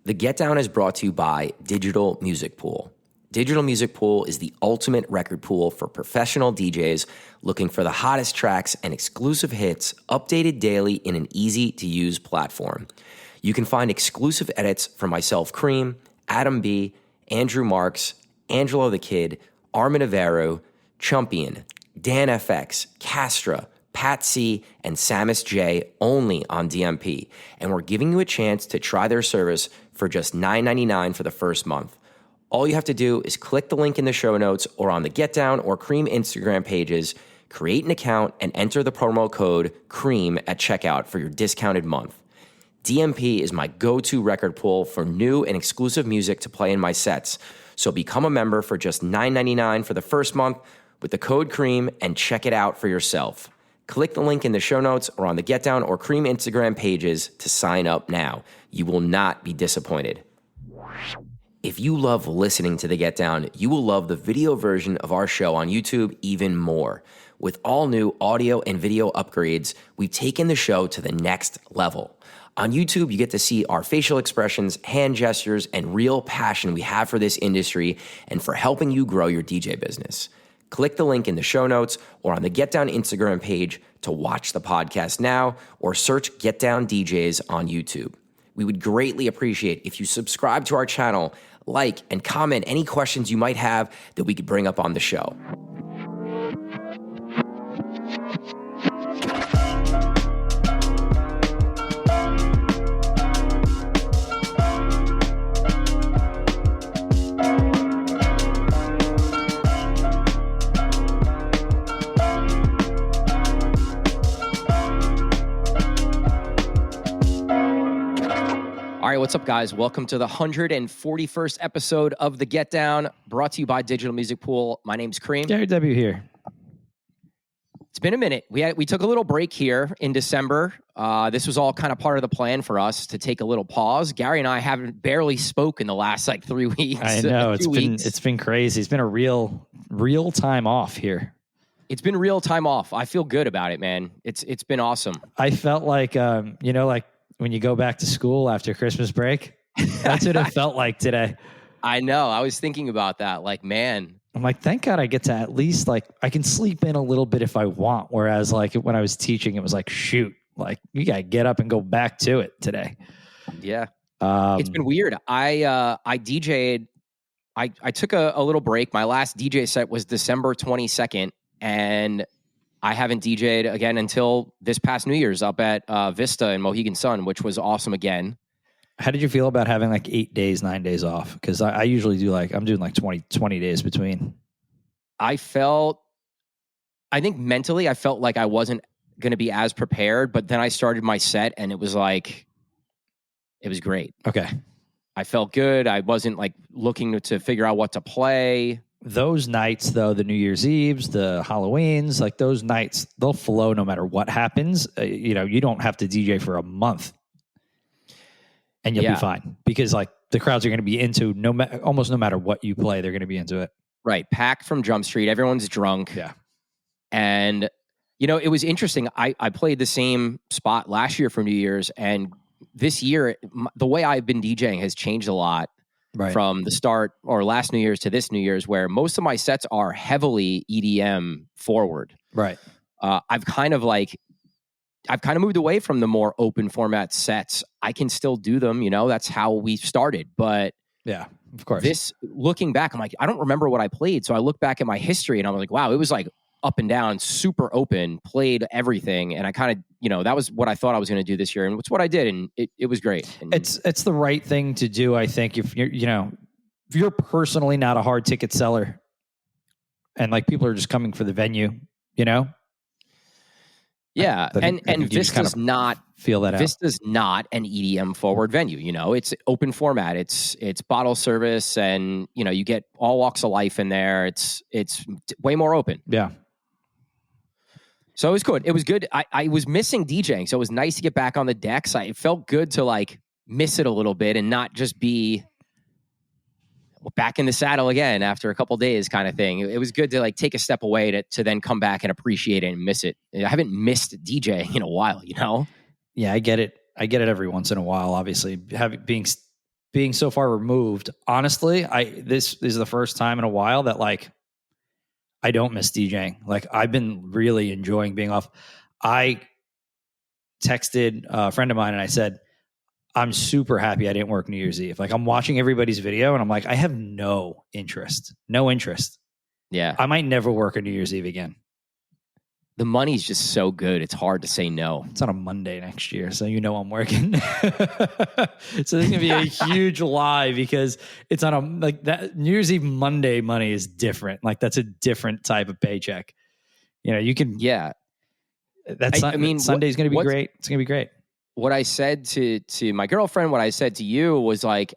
The Get Down is brought to you by Digital Music Pool. Digital Music Pool is the ultimate record pool for professional DJs looking for the hottest tracks and exclusive hits updated daily in an easy-to-use platform. You can find exclusive edits from myself, Cream, Adam B., Andrew Marks, Angelo the Kid, Armin Averu, Chumpian, Dan FX, Castra, Pat C, and Samus J only on DMP. And we're giving you a chance to try their service for just $9.99 for the first month. All you have to do is click the link in the show notes or on the Get Down or Cream Instagram pages, create an account, and enter the promo code CREAM at checkout for your discounted month. DMP is my go-to record pool for new and exclusive music to play in my sets. So become a member for just $9.99 for the first month with the code CREAM and check it out for yourself. Click the link in the show notes or on the Get Down or Cream Instagram pages to sign up now. You will not be disappointed. If you love listening to The Get Down, you will love the video version of our show on YouTube even more. With all new audio and video upgrades, we've taken the show to the next level. On YouTube, you get to see our facial expressions, hand gestures, and real passion we have for this industry and for helping you grow your DJ business. Click the link in the show notes or on the Get Down Instagram page to watch the podcast now or search Get Down DJs on YouTube. We would greatly appreciate if you subscribe to our channel, like, and comment any questions you might have that we could bring up on the show. All right, what's up, guys? Welcome to the 141st episode of The Get Down, brought to you by Digital Music Pool. My name's Cream. Gary W. here. It's been a minute. We took a little break here in December. This was all kind of part of the plan for us to take a little pause. Gary and I haven't barely spoken the last 3 weeks. I know it's been crazy. It's been a real time off here. It's been real time off. I feel good about it, man. It's been awesome. I felt like like when you go back to school after Christmas break. That's what it felt like today. I know. I was thinking about that. Man. I'm like, thank God I get to at least I can sleep in a little bit if I want. Whereas when I was teaching, it was shoot, you got to get up and go back to it today. Yeah. It's been weird. I DJ'd. I took a little break. My last DJ set was December 22nd, and I haven't DJ'd again until this past New Year's up at Vista in Mohegan Sun, which was awesome again. How did you feel about having 8 days, 9 days off? Because I usually do I'm doing 20 days between. I think mentally I felt like I wasn't going to be as prepared, but then I started my set and it was great. Okay. I felt good. I wasn't looking to figure out what to play. Those nights, though, the New Year's Eves, the Halloweens, those nights, they'll flow no matter what happens. You don't have to DJ for a month, and you'll be fine because the crowds are going to be into almost no matter what you play, they're going to be into it. Right, packed from Jump Street, everyone's drunk. Yeah, and it was interesting. I played the same spot last year for New Year's, and this year the way I've been DJing has changed a lot. Right. From the start or last New Year's to this New Year's, where most of my sets are heavily EDM forward. Right. I've kind of moved away from the more open format sets. I can still do them, that's how we started. But yeah, of course. Looking back, I'm I don't remember what I played. So I look back at my history and I'm wow, it was up and down, super open, played everything. And I kind of, that was what I thought I was going to do this year. And it's what I did. And it was great. And it's the right thing to do. I think if you're personally not a hard ticket seller and people are just coming for the venue, Yeah. And Vista's not feel that Vista's not an EDM forward venue. It's open format. It's bottle service and, you get all walks of life in there. It's way more open. Yeah. So it was good. It was good. I was missing DJing, so it was nice to get back on the decks. It felt good to miss it a little bit and not just be back in the saddle again after a couple days kind of thing. It was good to take a step away to then come back and appreciate it and miss it. I haven't missed DJing in a while, Yeah, I get it. I get it every once in a while, obviously. being so far removed, honestly, this is the first time in a while that like I don't miss DJing. Like I've been really enjoying being off. I texted a friend of mine and I said, I'm super happy I didn't work New Year's Eve. Like I'm watching everybody's video and I'm like, I have no interest. Yeah. I might never work a New Year's Eve again. The money's just so good. It's hard to say no. It's on a Monday next year, so you know I'm working. So there's gonna be a huge lie because it's on a like that New Year's Eve Monday money is different. Like that's a different type of paycheck. You know, you can That's I mean Sunday's gonna be great. It's gonna be great. What I said to my girlfriend, what I said to you was like,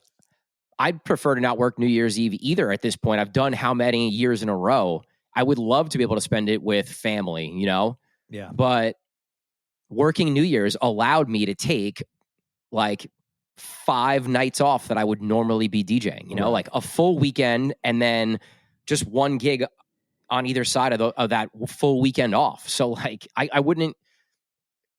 I'd prefer to not work New Year's Eve either at this point. I've done how many years in a row? I would love to be able to spend it with family, you know? Yeah. But working New Year's allowed me to take like 5 nights off that I would normally be DJing, you know, like a full weekend and then just one gig on either side of that full weekend off. So like I wouldn't,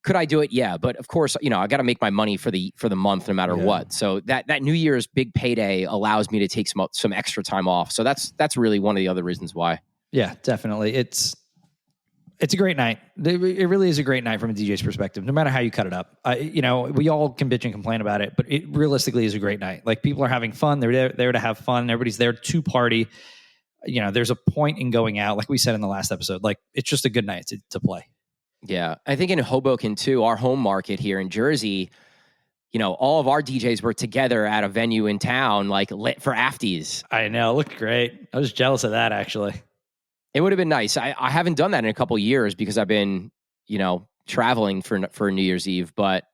could I do it? Yeah. But of course, you know, I got to make my money for the month no matter what. So that New Year's big payday allows me to take some extra time off. So that's really one of the other reasons why. Yeah, definitely. It's a great night. It really is a great night from a DJ's perspective, no matter how you cut it up. You know, we all can bitch and complain about it, but it realistically is a great night. Like people are having fun. They're there to have fun. Everybody's there to party. You know, there's a point in going out, like we said in the last episode, like it's just a good night to play. Yeah. I think in Hoboken too, our home market here in Jersey, you know, all of our DJs were together at a venue in town, like lit for afties. I know. It looked great. I was jealous of that actually. It would have been nice. I haven't done that in a couple of years because I've been, you know, traveling for New Year's Eve. But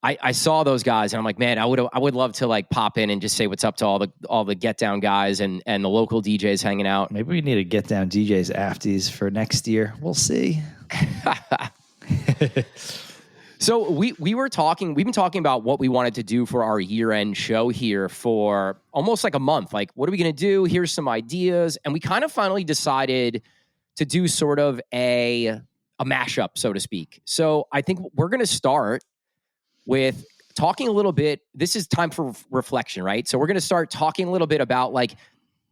I saw those guys and I'm like, man, I would love to like pop in and just say what's up to all the get down guys and the local DJs hanging out. Maybe we need to get down DJs afties for next year. We'll see. So we've been talking about what we wanted to do for our year-end show here for almost like a month. Like, what are we going to do? Here's some ideas. And we kind of finally decided to do sort of a mashup, so to speak. So I think we're going to start with talking a little bit. This is time for reflection, right? So we're going to start talking a little bit about like,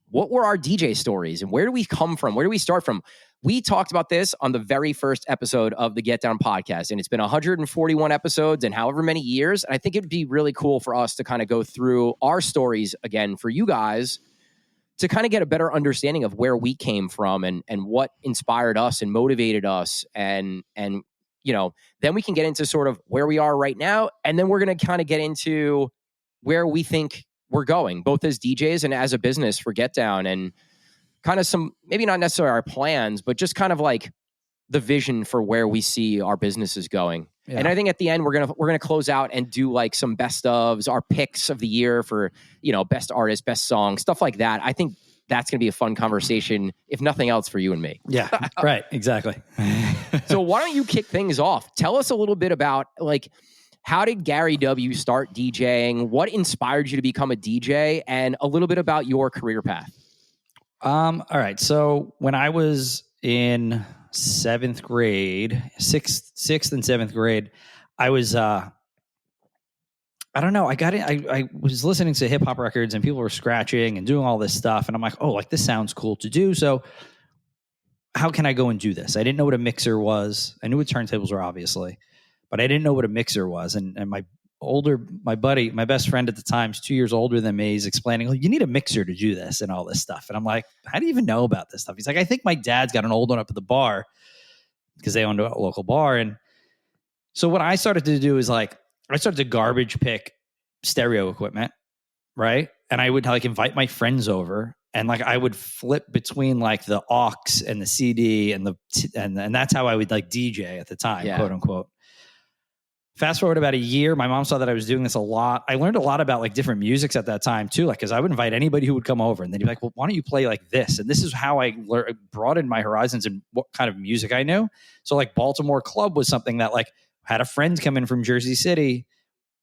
what were our DJ stories and where do we come from? Where do we start from? We talked about this on the very first episode of the Get Down podcast, and it's been 141 episodes and however many years. And I think it'd be really cool for us to kind of go through our stories again for you guys to kind of get a better understanding of where we came from and what inspired us and motivated us. And, you know, then we can get into sort of where we are right now. And then we're going to kind of get into where we think we're going, both as DJs and as a business for Get Down, and kind of some, maybe not necessarily our plans, but just kind of like the vision for where we see our businesses going. Yeah. And I think at the end, we're going to close out and do like some best ofs, our picks of the year for, you know, best artist, best song, stuff like that. I think that's going to be a fun conversation, if nothing else, for you and me. Yeah, right. Exactly. So why don't you kick things off? Tell us a little bit about like, how did Gary W. start DJing? What inspired you to become a DJ? And a little bit about your career path. All right. So when I was in sixth and seventh grade, I was, I don't know. I was listening to hip hop records and people were scratching and doing all this stuff. And I'm like, oh, like this sounds cool to do. So how can I go and do this? I didn't know what a mixer was. I knew what turntables were, obviously, but I didn't know what a mixer was. And my best friend at the time is 2 years older than me. He's explaining, oh, you need a mixer to do this and all this stuff. And I'm like, how do you even know about this stuff? He's like, I think my dad's got an old one up at the bar because they owned a local bar. And so what I started to do is like, I started to garbage pick stereo equipment, right? And I would like invite my friends over and like I would flip between like the aux and the CD and that's how I would like DJ at the time, quote unquote. Fast forward about a year, my mom saw that I was doing this a lot. I learned a lot about like different musics at that time too, like because I would invite anybody who would come over, and they'd be like, "Well, why don't you play like this?" And this is how I broadened my horizons and what kind of music I knew. So like Baltimore Club was something that like had a friend come in from Jersey City.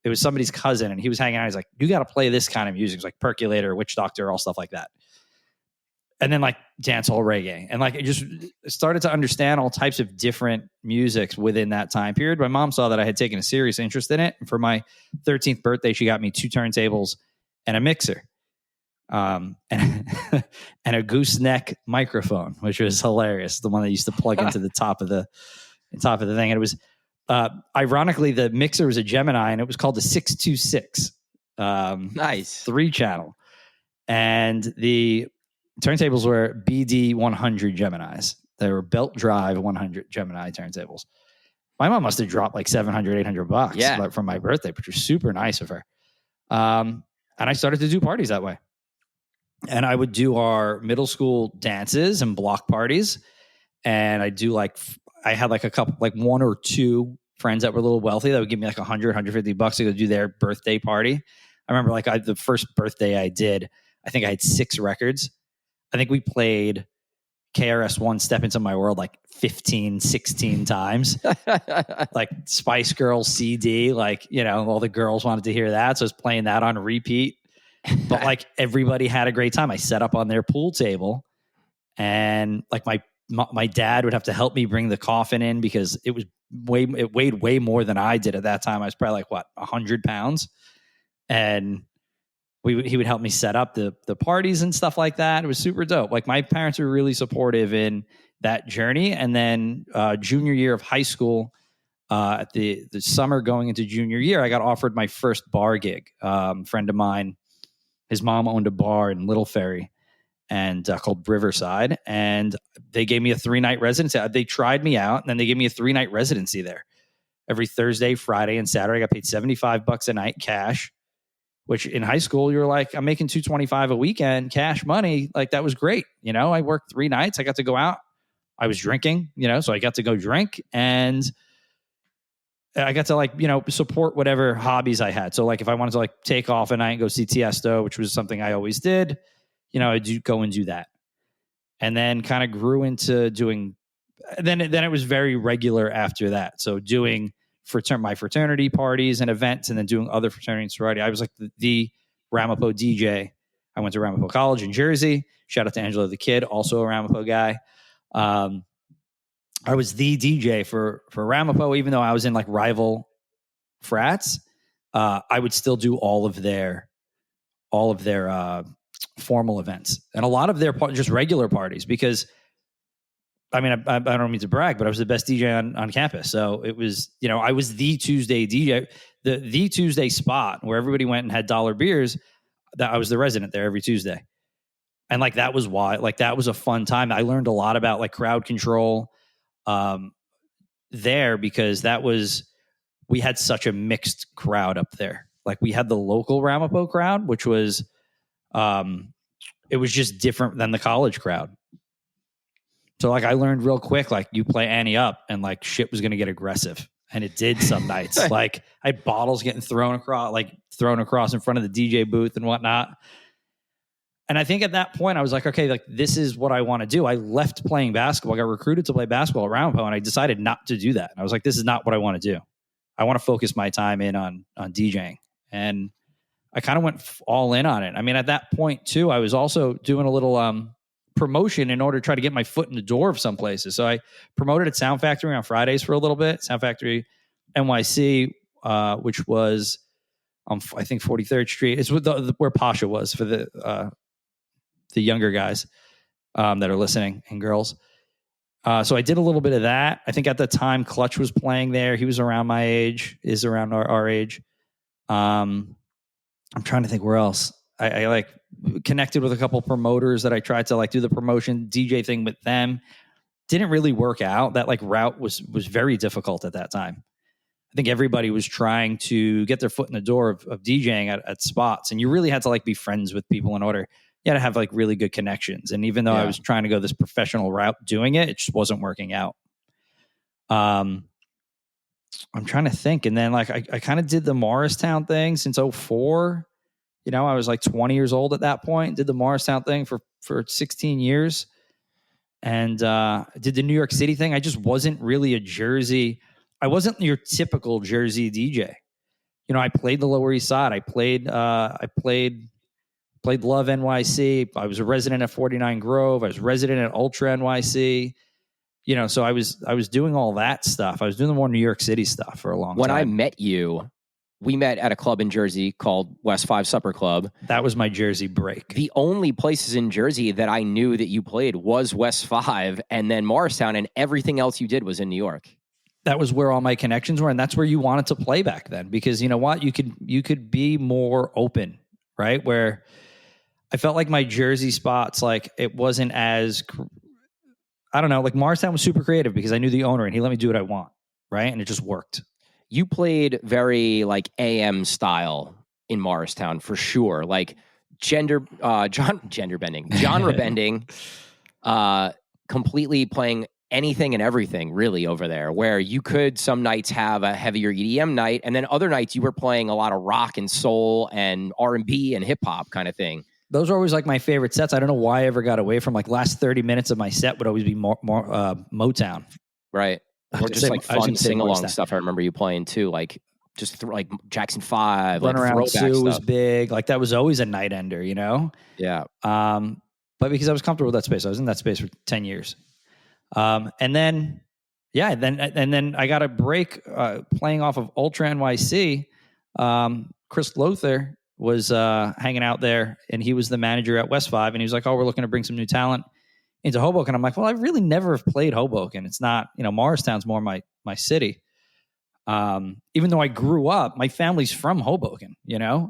It was somebody's cousin, and he was hanging out. He's like, "You got to play this kind of music." It's like Percolator, Witch Doctor, all stuff like that. And then like dancehall reggae, and like it just started to understand all types of different musics within that time period. My mom saw that I had taken a serious interest in it. And for my 13th birthday, she got me 2 turntables and a mixer, and, and a gooseneck microphone, which was hilarious. The one that used to plug into the top of the thing. And it was, ironically, the mixer was a Gemini, and it was called the 626. Nice. 3-channel. And the turntables were BD 100 Geminis. They were belt drive 100 Gemini turntables. My mom must have dropped like $700, $800 from my birthday, which was super nice of her. And I started to do parties that way. And I would do our middle school dances and block parties. And I do I had like a couple, like 1 or 2 friends that were a little wealthy that would give me like $100, $150 to go do their birthday party. I remember the first birthday I did, I think I had 6 records. I think we played KRS-One Step Into My World like 15, 16 times. Like Spice Girls CD, like, all the girls wanted to hear that. So I was playing that on repeat. But like everybody had a great time. I set up on their pool table, and like my dad would have to help me bring the coffin in because it weighed way more than I did at that time. I was probably like 100 pounds. And he would help me set up the parties and stuff like that. It was super dope. Like my parents were really supportive in that journey. And then junior year of high school, at the summer going into junior year, I got offered my first bar gig. Friend of mine, his mom owned a bar in Little Ferry and called Riverside. And they gave me a 3-night residency. They tried me out, and then they gave me a 3-night residency there. Every Thursday, Friday, and Saturday, I got paid $75 a night cash. Which in high school, you were like, I'm making $225 a weekend, cash money. Like that was great. I worked 3 nights. I got to go out. I was drinking, so I got to go drink, and I got to support whatever hobbies I had. So like if I wanted to take off a night and go see Tiesto, which was something I always did, I'd go and do that. And then kind of grew into doing, then it was very regular after that. So doing my fraternity parties and events, and then doing other fraternity and sorority. I was like the Ramapo DJ. I went to Ramapo College in Jersey. Shout out to Angelo the Kid, also a Ramapo guy. I was the DJ for Ramapo, even though I was in like rival frats. I would still do all of their formal events and a lot of their just regular parties, because I mean, I don't mean to brag, but I was the best DJ on campus. So it was, I was the Tuesday DJ, the Tuesday spot where everybody went and had $1 beers. That I was the resident there every Tuesday. And like, that was why, like, that was a fun time. I learned a lot about like crowd control there, because we had such a mixed crowd up there. Like we had the local Ramapo crowd, which was, it was just different than the college crowd. So like I learned real quick, like you play Annie Up and like shit was going to get aggressive, and it did some nights. Like I had bottles getting thrown across in front of the DJ booth and whatnot. And I think at that point I was like, okay, like this is what I want to do. I left playing basketball. I got recruited to play basketball at Ramapo, and I decided not to do that. And I was like, this is not what I want to do. I want to focus my time in on DJing. And I kind of went all in on it. I mean, at that point too, I was also doing a little promotion in order to try to get my foot in the door of some places. So I promoted at Sound Factory on Fridays for a little bit. Sound Factory NYC, which was on I think 43rd Street. It's where Pasha was for the younger guys that are listening, and girls. So I did a little bit of that. I think at the time Clutch was playing there. He was around my age, is around our age. I'm trying to think where else. I like connected with a couple promoters that I tried to like do the promotion DJ thing with them. Didn't really work out. That like route was very difficult at that time. I think everybody was trying to get their foot in the door of DJing at spots, and you really had to like be friends with people in order. You had to have like really good connections. And even though I was trying to go this professional route doing it, it just wasn't working out. I'm trying to think. And then like I kind of did the Morristown thing since 2004. I was like 20 years old at that point. Did the Morristown thing for 16 years. And did the New York City thing. I just wasn't really I wasn't your typical Jersey DJ. I played the Lower East Side. I played Love NYC. I was a resident at 49 Grove. I was resident at Ultra NYC. So I was doing all that stuff. I was doing the more New York City stuff for a long time. When I met you, we met at a club in Jersey called West 5 Supper Club. That was my Jersey break. The only places in Jersey that I knew that you played was West 5 and then Morristown, and everything else you did was in New York. That was where all my connections were, and that's where you wanted to play back then, because you know what? You could be more open, right? Where I felt like my Jersey spots, like it wasn't as, I don't know, like Morristown was super creative because I knew the owner and he let me do what I want, right? And it just worked. You played very like AM style in Morristown for sure, like genre bending, completely playing anything and everything really over there, where you could some nights have a heavier EDM night, and then other nights you were playing a lot of rock and soul and R&B and hip hop kind of thing. Those are always like my favorite sets. I don't know why I ever got away from, like, last 30 minutes of my set would always be more Motown. Right. Or just like fun sing-along stuff. I remember you playing too, like just like Jackson 5. Run like Around Sue was stuff. big. Like that was always a night ender, you know? Yeah. But because I was comfortable with that space, I was in that space for 10 years. And then I got a break playing off of Ultra NYC. Chris Lothar was hanging out there, and he was the manager at West 5, and he was like, "Oh, we're looking to bring some new talent into Hoboken." I'm like, "Well, I really never have played Hoboken. It's not, Morristown's more my city." Even though I grew up, my family's from Hoboken,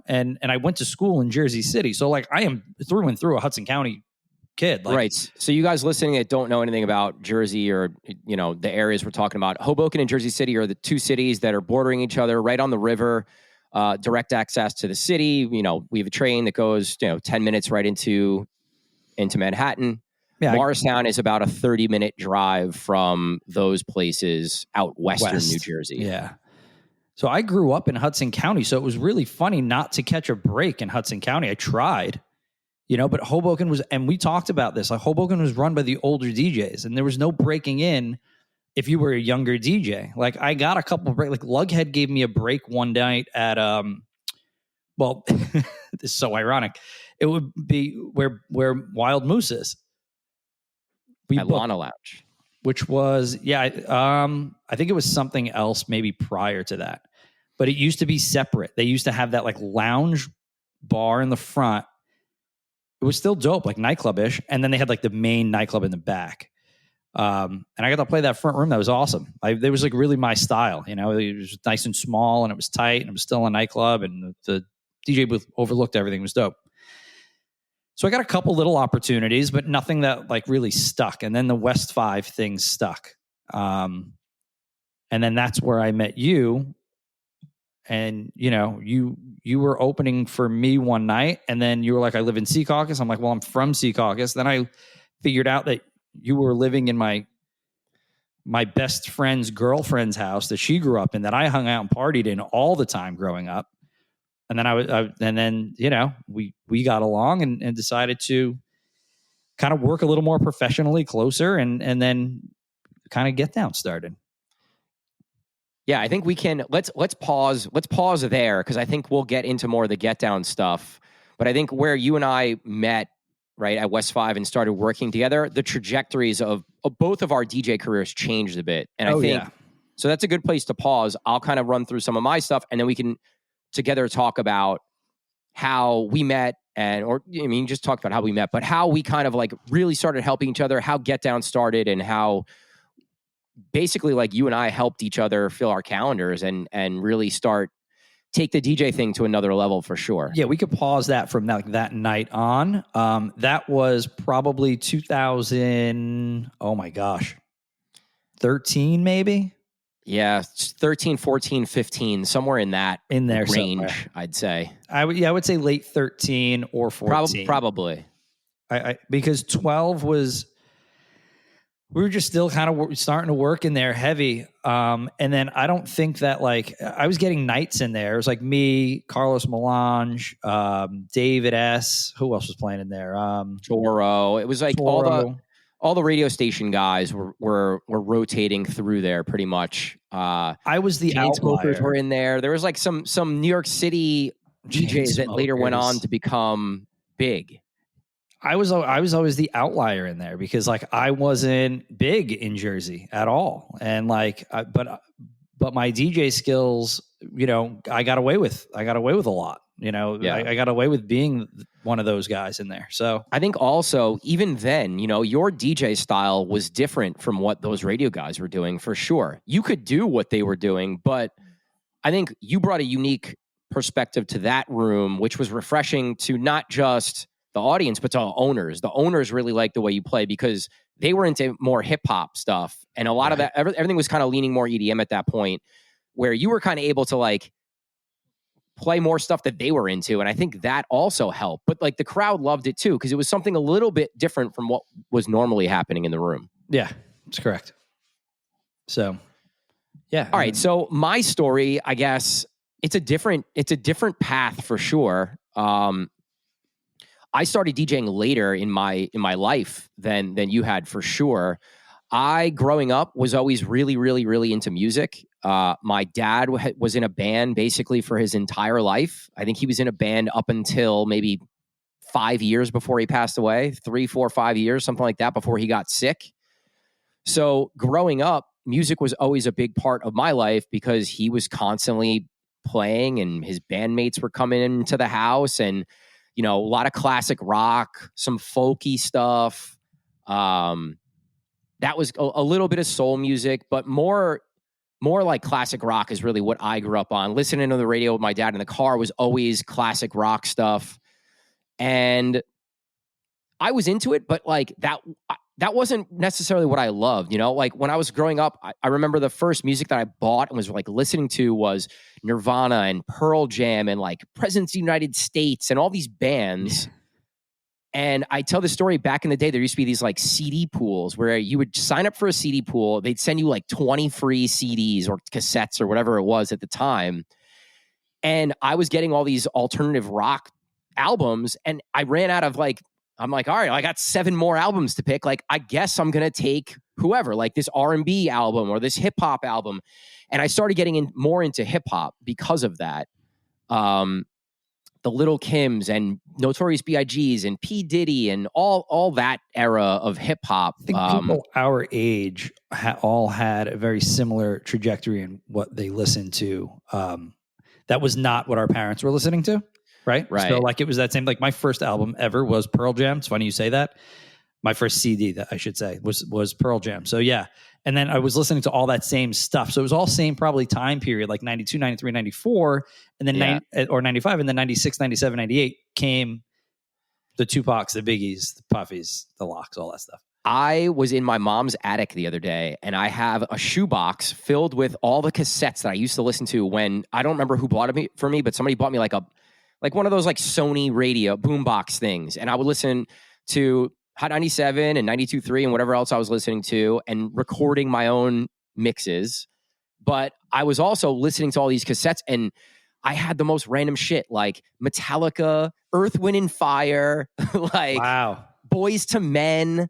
and I went to school in Jersey City. So like I am through and through a Hudson County kid. Like, right. So you guys listening that don't know anything about Jersey or, the areas we're talking about, Hoboken and Jersey City are the two cities that are bordering each other right on the river, direct access to the city. We have a train that goes, 10 minutes right into Manhattan. Yeah, Morristown is about a 30-minute drive from those places out western New Jersey. Yeah. So I grew up in Hudson County, so it was really funny not to catch a break in Hudson County. I tried, but Hoboken was, and we talked about this, like Hoboken was run by the older DJs, and there was no breaking in if you were a younger DJ. Like I got a couple of breaks. Like Lughead gave me a break one night at, well, this is so ironic. It would be where Wild Moose is. At Lana Lounge. Which was, I think it was something else maybe prior to that. But it used to be separate. They used to have that like lounge bar in the front. It was still dope, like nightclub-ish. And then they had like the main nightclub in the back. And I got to play that front room. That was awesome. It was like really my style. It was nice and small, and it was tight, and it was still a nightclub, and the DJ booth overlooked everything. It was dope. So I got a couple little opportunities, but nothing that like really stuck. And then the West 5 thing stuck. And then that's where I met you. And, you were opening for me one night, and then you were like, I live in Secaucus. I'm like, well, I'm from Secaucus. Then I figured out that you were living in my best friend's girlfriend's house that she grew up in, that I hung out and partied in all the time growing up. And then we got along and decided to kind of work a little more professionally closer, and then kind of Get Down started. Yeah, I think we can, let's pause there, because I think we'll get into more of the Get Down stuff. But I think where you and I met, right, at West 5 and started working together, the trajectories of both of our DJ careers changed a bit. And I think, so that's a good place to pause. I'll kind of run through some of my stuff, and then we can together talk about how we met, just talk about how we met, but how we kind of like really started helping each other, how Get Down started, and how basically like you and I helped each other fill our calendars and really take the DJ thing to another level for sure. Yeah, we could pause that from that night on. That was probably 2000, oh my gosh, 13 maybe? Yeah, 13, 14, 15, somewhere in there range, somewhere. I'd say. I would say late 13 or 14. Probably. Because 12 was, we were just still kind of starting to work in there heavy. And then I don't think that like, I was getting nights in there. It was like me, Carlos Melange, David S. Who else was playing in there? Toro. It was like all the radio station guys were rotating through there pretty much. I was the outlier. Were in there. There was like some New York City DJs that later went on to become big. I was always the outlier in there because like I wasn't big in Jersey at all, and like but but my DJ skills, I got away with a lot. Yeah. I got away with being one of those guys in there. So I think also, even then, your DJ style was different from what those radio guys were doing, for sure. You could do what they were doing, but I think you brought a unique perspective to that room, which was refreshing to not just the audience, but to owners. The owners really liked the way you play because they were into more hip hop stuff. And a lot of that, everything was kind of leaning more EDM at that point, where you were kind of able to like play more stuff that they were into. And I think that also helped. But like the crowd loved it too, because it was something a little bit different from what was normally happening in the room. Yeah, that's correct. So, yeah. All right. So my story, I guess it's a different path for sure. I started DJing later in my life than you had, for sure. I, growing up, was always really, really, really into music. My dad was in a band basically for his entire life. I think he was in a band up until maybe 5 years before he passed away, 3, 4, 5 years, something like that, before he got sick. So growing up, music was always a big part of my life because he was constantly playing and his bandmates were coming into the house, and a lot of classic rock, some folky stuff. That was a little bit of soul music, but more like classic rock is really what I grew up on. Listening to the radio with my dad in the car was always classic rock stuff. And I was into it, but like that wasn't necessarily what I loved. Like when I was growing up, I remember the first music that I bought and was like listening to was Nirvana and Pearl Jam and like Presidents of the United States and all these bands. And I tell the story, back in the day, there used to be these like CD pools where you would sign up for a CD pool. They'd send you like 20 free CDs or cassettes or whatever it was at the time. And I was getting all these alternative rock albums, and I ran out of I'm like, all right, I got 7 more albums to pick. Like, I guess I'm going to take whoever, like this R&B album or this hip hop album. And I started getting more into hip hop because of that. The Little Kims and Notorious B.I.G.'s and P. Diddy and all that era of hip hop. I think people our age all had a very similar trajectory in what they listened to. That was not what our parents were listening to, right? So like it was that same, like my first album ever was Pearl Jam. It's funny you say that. My first CD, that I should say, was Pearl Jam. So yeah. And then I was listening to all that same stuff. So it was all same probably time period, like 92, 93, 94, and then or 95, and then 96, 97, 98 came the Tupacs, the Biggies, the Puffies, the Locks, all that stuff. I was in my mom's attic the other day, and I have a shoebox filled with all the cassettes that I used to listen to when, I don't remember who bought it for me, but somebody bought me like one of those like Sony radio boombox things. And I would listen to Hot 97 and 92.3 and whatever else I was listening to and recording my own mixes. But I was also listening to all these cassettes, and I had the most random shit like Metallica, Earth, Wind and Fire, like wow, Boys to Men.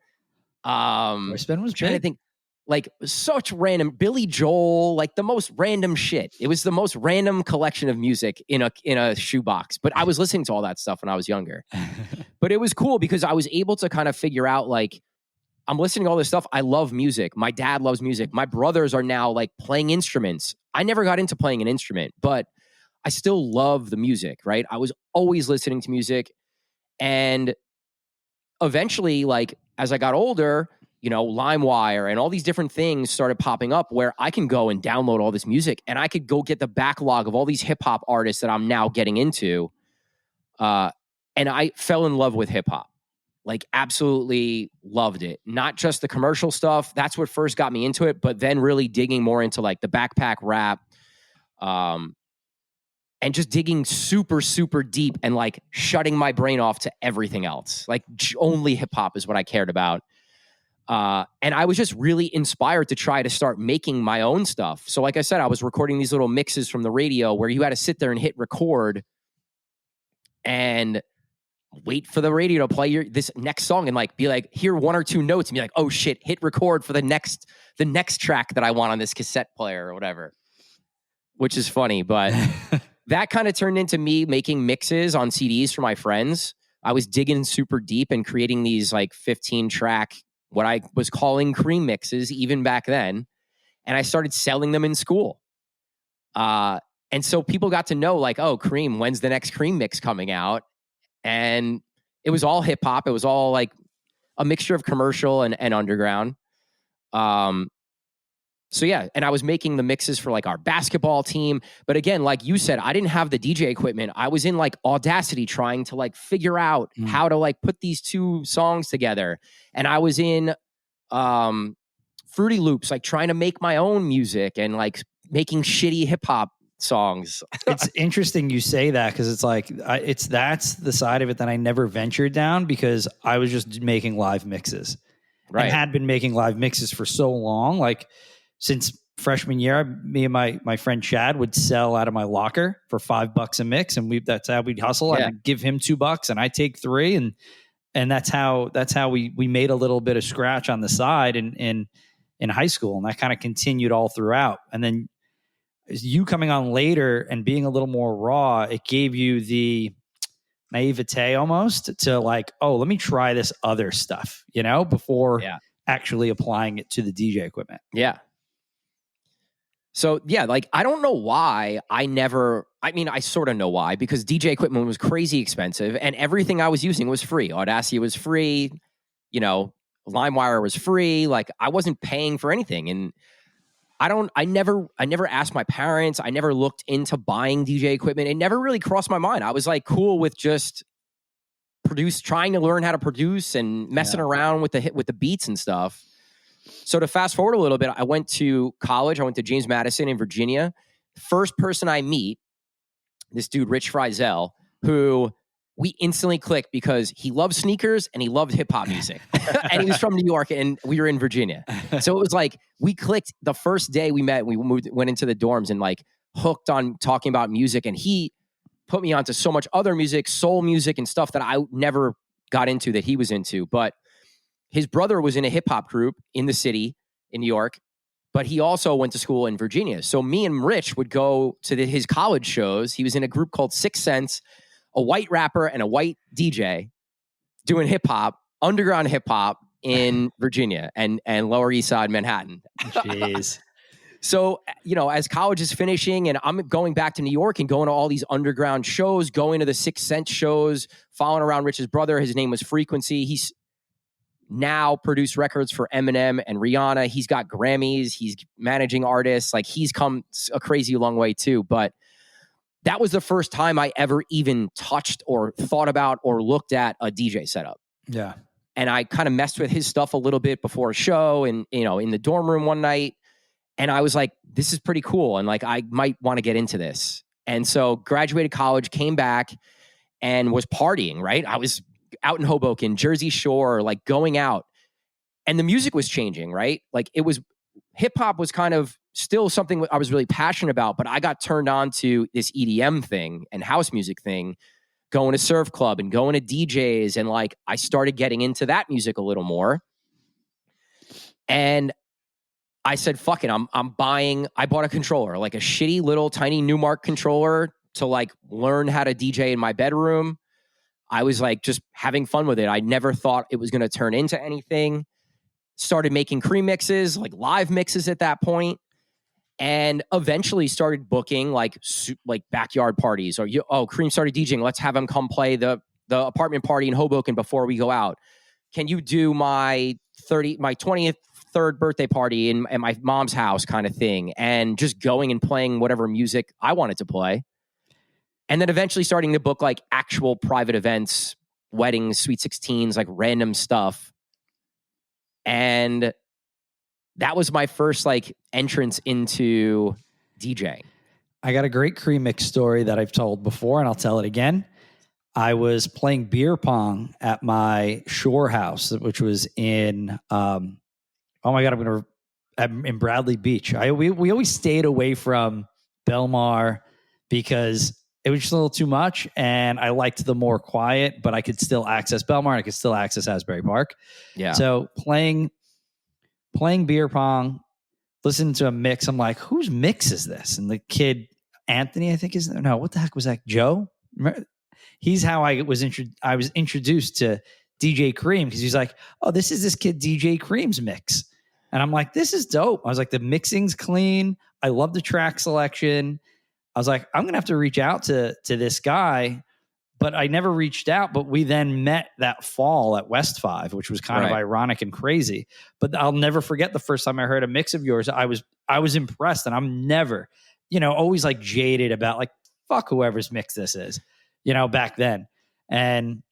Boys to Men was trying to think, like such random Billy Joel, like the most random shit. It was the most random collection of music in a shoebox. But I was listening to all that stuff when I was younger. But it was cool because I was able to kind of figure out, like, I'm listening to all this stuff. I love music. My dad loves music. My brothers are now like playing instruments. I never got into playing an instrument, but I still love the music, right? I was always listening to music. And eventually, like, as I got older, LimeWire and all these different things started popping up where I can go and download all this music, and I could go get the backlog of all these hip hop artists that I'm now getting into. And I fell in love with hip hop, like absolutely loved it. Not just the commercial stuff. That's what first got me into it, but then really digging more into like the backpack rap, and just digging super, super deep and like shutting my brain off to everything else. Like only hip hop is what I cared about. And I was just really inspired to try to start making my own stuff. So like I said, I was recording these little mixes from the radio where you had to sit there and hit record and wait for the radio to play this next song and like be like, hear 1 or 2 notes and be like, oh shit, hit record for the next track that I want on this cassette player or whatever, which is funny. But that kind of turned into me making mixes on CDs for my friends. I was digging super deep and creating these like 15 track, what I was calling cream mixes even back then. And I started selling them in school. And so people got to know like, oh, Cream, when's the next Cream mix coming out? And it was all hip hop. It was all like a mixture of commercial and underground. So yeah, and I was making the mixes for like our basketball team. But again, like you said, I didn't have the DJ equipment. I was in like Audacity trying to like figure out how to like put these two songs together. And I was in Fruity Loops, like trying to make my own music and like making shitty hip hop songs. It's interesting you say that because it's like that's the side of it that I never ventured down because I was just making live mixes, Right. And had been making live mixes for so long, like since freshman year. Me and my friend Chad would sell out of my locker for $5 a mix, and that's how we'd hustle. Yeah. I'd give him $2 and I take 3, and that's how we made a little bit of scratch on the side in high school, and that kind of continued all throughout. And then you coming on later and being a little more raw, it gave you the naivete almost to like, oh, let me try this other stuff, before actually applying it to the DJ equipment. Yeah. So yeah, like I don't know why I sort of know why, because DJ equipment was crazy expensive and everything I was using was free. Audacity was free, LimeWire was free. Like I wasn't paying for anything. And I never asked my parents. I never looked into buying DJ equipment. It never really crossed my mind. I was like cool with just trying to learn how to produce and messing around with the beats and stuff. So to fast forward a little bit, I went to college. I went to James Madison in Virginia. First person I meet, this dude, Rich Frizel, who we instantly clicked because he loved sneakers and he loved hip hop music. And he was from New York and we were in Virginia. So it was like we clicked the first day we met. We went into the dorms and like hooked on talking about music. And he put me onto so much other music, soul music and stuff that I never got into that he was into. But his brother was in a hip hop group in the city in New York, but he also went to school in Virginia. So me and Rich would go to his college shows. He was in a group called 6 Sense, a white rapper and a white DJ doing hip hop, underground hip hop in Virginia and Lower East Side Manhattan. Jeez. So, as college is finishing and I'm going back to New York and going to all these underground shows, going to the 6 Sense shows, following around Rich's brother. His name was Frequency. He's now produced records for Eminem and Rihanna. He's got Grammys. He's managing artists. Like he's come a crazy long way too. But that was the first time I ever even touched or thought about or looked at a DJ setup. Yeah. And I kind of messed with his stuff a little bit before a show and, in the dorm room one night. And I was like, this is pretty cool. And like, I might want to get into this. And so graduated college, came back and was partying, right? I was out in Hoboken, Jersey Shore, like going out, and the music was changing, right? Like hip hop was kind of still something I was really passionate about, but I got turned on to this EDM thing and house music thing, going to surf club and going to DJs. And like, I started getting into that music a little more. And I said, fuck it. I bought a controller, like a shitty little tiny Newmark controller to like learn how to DJ in my bedroom. I was like just having fun with it. I never thought it was going to turn into anything. Started making Cream mixes, like live mixes at that point, and eventually started booking like backyard parties. Or Cream started DJing. Let's have him come play the apartment party in Hoboken before we go out. Can you do my 23rd birthday party at my mom's house kind of thing? And just going and playing whatever music I wanted to play. And then eventually starting to book like actual private events, weddings, sweet 16s, like random stuff. And that was my first like entrance into DJing. I got a great Cream mix story that I've told before, and I'll tell it again. I was playing beer pong at my shore house, which was in, in Bradley Beach. We always stayed away from Belmar because it was just a little too much, and I liked the more quiet, but I could still access Belmar and I could still access Asbury Park. Yeah. So playing beer pong, listening to a mix, I'm like, whose mix is this? And the kid, Anthony, I think what the heck was that? Joe? He's how I was introduced to DJ Cream, because he's like, oh, this is this kid DJ Cream's mix. And I'm like, this is dope. I was like, the mixing's clean. I love the track selection. I was like, I'm going to have to reach out to this guy, but I never reached out. But we then met that fall at West 5, which was kind of ironic and crazy. But I'll never forget the first time I heard a mix of yours. I was impressed, and I'm never, always like jaded about like, fuck whoever's mix this is, back then. And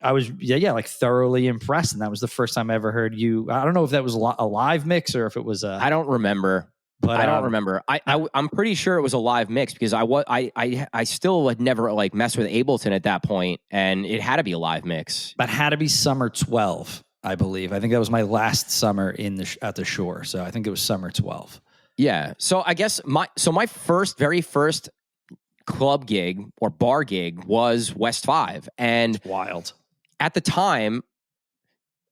I was, like thoroughly impressed. And that was the first time I ever heard you. I don't know if that was a live mix or if it was I don't remember. But I don't remember. I'm pretty sure it was a live mix because I still had never like messed with Ableton at that point, and it had to be a live mix. That had to be summer 12, I believe. I think that was my last summer at the Shore, so I think it was summer 12. Yeah. So I guess my very first club gig or bar gig was West 5, and it's wild. At the time,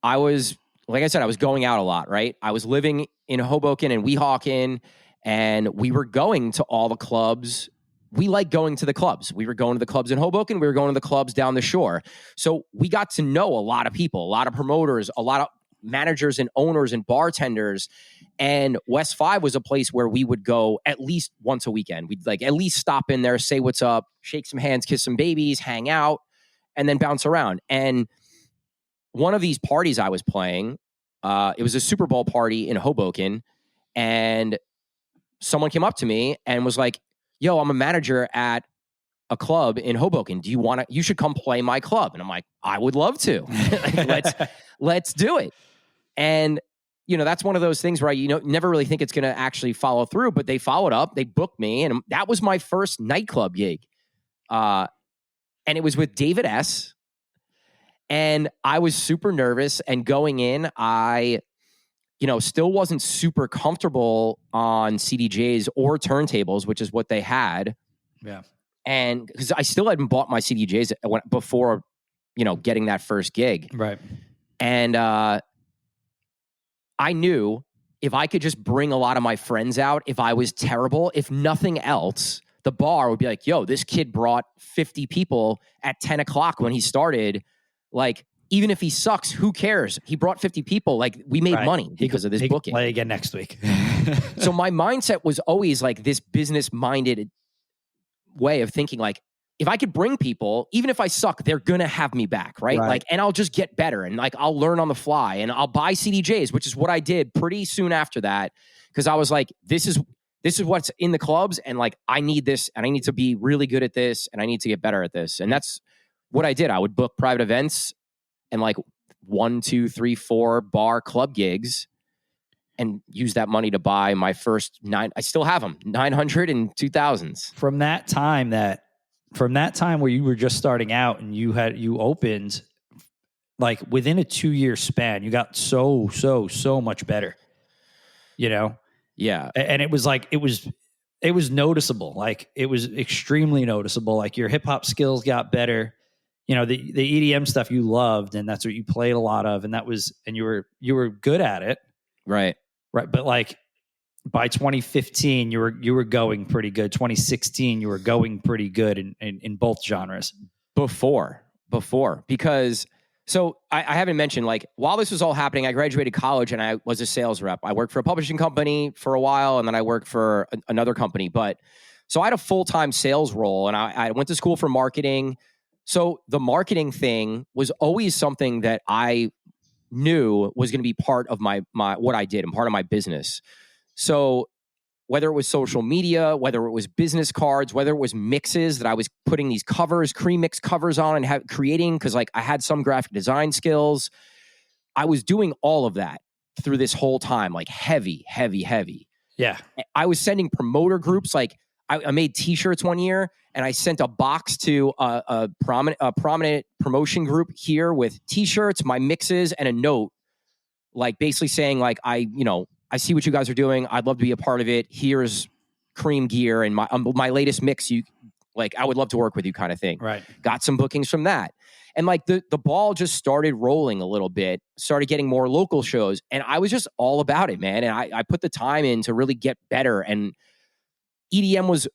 I was, like I said, I was going out a lot. Right, I was living in Hoboken and Weehawken, and we were going to all the clubs. We like going to the clubs. We were going to the clubs in Hoboken. We were going to the clubs down the shore. So we got to know a lot of people, a lot of promoters, a lot of managers and owners and bartenders. And West 5 was a place where we would go at least once a weekend. We'd like at least stop in there, say what's up, shake some hands, kiss some babies, hang out, and then bounce around. And one of these parties I was playing, it was a Super Bowl party in Hoboken, and someone came up to me and was like, yo, I'm a manager at a club in Hoboken. You should come play my club. And I'm like, I would love to. let's do it. And, that's one of those things where never really think it's going to actually follow through, but they followed up, they booked me, and that was my first nightclub gig. And it was with David S., and I was super nervous, and going in, I, still wasn't super comfortable on CDJs or turntables, which is what they had. Yeah. And because I still hadn't bought my CDJs before, getting that first gig. Right. And I knew if I could just bring a lot of my friends out, if I was terrible, if nothing else, the bar would be like, yo, this kid brought 50 people at 10 o'clock when he started. Like, even if he sucks, who cares? He brought 50 people. Like, we made money because of this booking. Play again next week. So my mindset was always like this business-minded way of thinking. Like, if I could bring people, even if I suck, they're gonna have me back, right? Like, and I'll just get better, and like I'll learn on the fly, and I'll buy CDJs, which is what I did pretty soon after that, because I was like, this is what's in the clubs, and like I need this, and I need to be really good at this, and I need to get better at this, and that's what I did. I would book private events and like 1, 2, 3, 4 bar club gigs and use that money to buy my first 9. I still have them, 900 and 2000s. From that time where you were just starting out and you opened, like within a 2-year span, you got so much better, Yeah. And it was like, it was noticeable. Like it was extremely noticeable. Like your hip hop skills got better. The EDM stuff you loved, and that's what you played a lot of, and you were good at it. Right. But like by 2015, you were going pretty good. 2016, you were going pretty good in both genres. Before, because so I haven't mentioned, like, while this was all happening, I graduated college and I was a sales rep. I worked for a publishing company for a while, and then I worked for another company. But so I had a full-time sales role, and I went to school for marketing. So the marketing thing was always something that I knew was going to be part of my what I did and part of my business. So whether it was social media, whether it was business cards, whether it was mixes that I was putting these covers, cream mix covers on and creating, because like I had some graphic design skills, I was doing all of that through this whole time, like heavy. Yeah. I was sending promoter groups, like I made T-shirts one year, and I sent a box to a prominent promotion group here with T-shirts, my mixes, and a note, like basically saying, like, I see what you guys are doing. I'd love to be a part of it. Here's cream gear and my latest mix. I would love to work with you, kind of thing. Right. Got some bookings from that, and like the ball just started rolling a little bit. Started getting more local shows, and I was just all about it, man. And I put the time in to really get better. And EDM was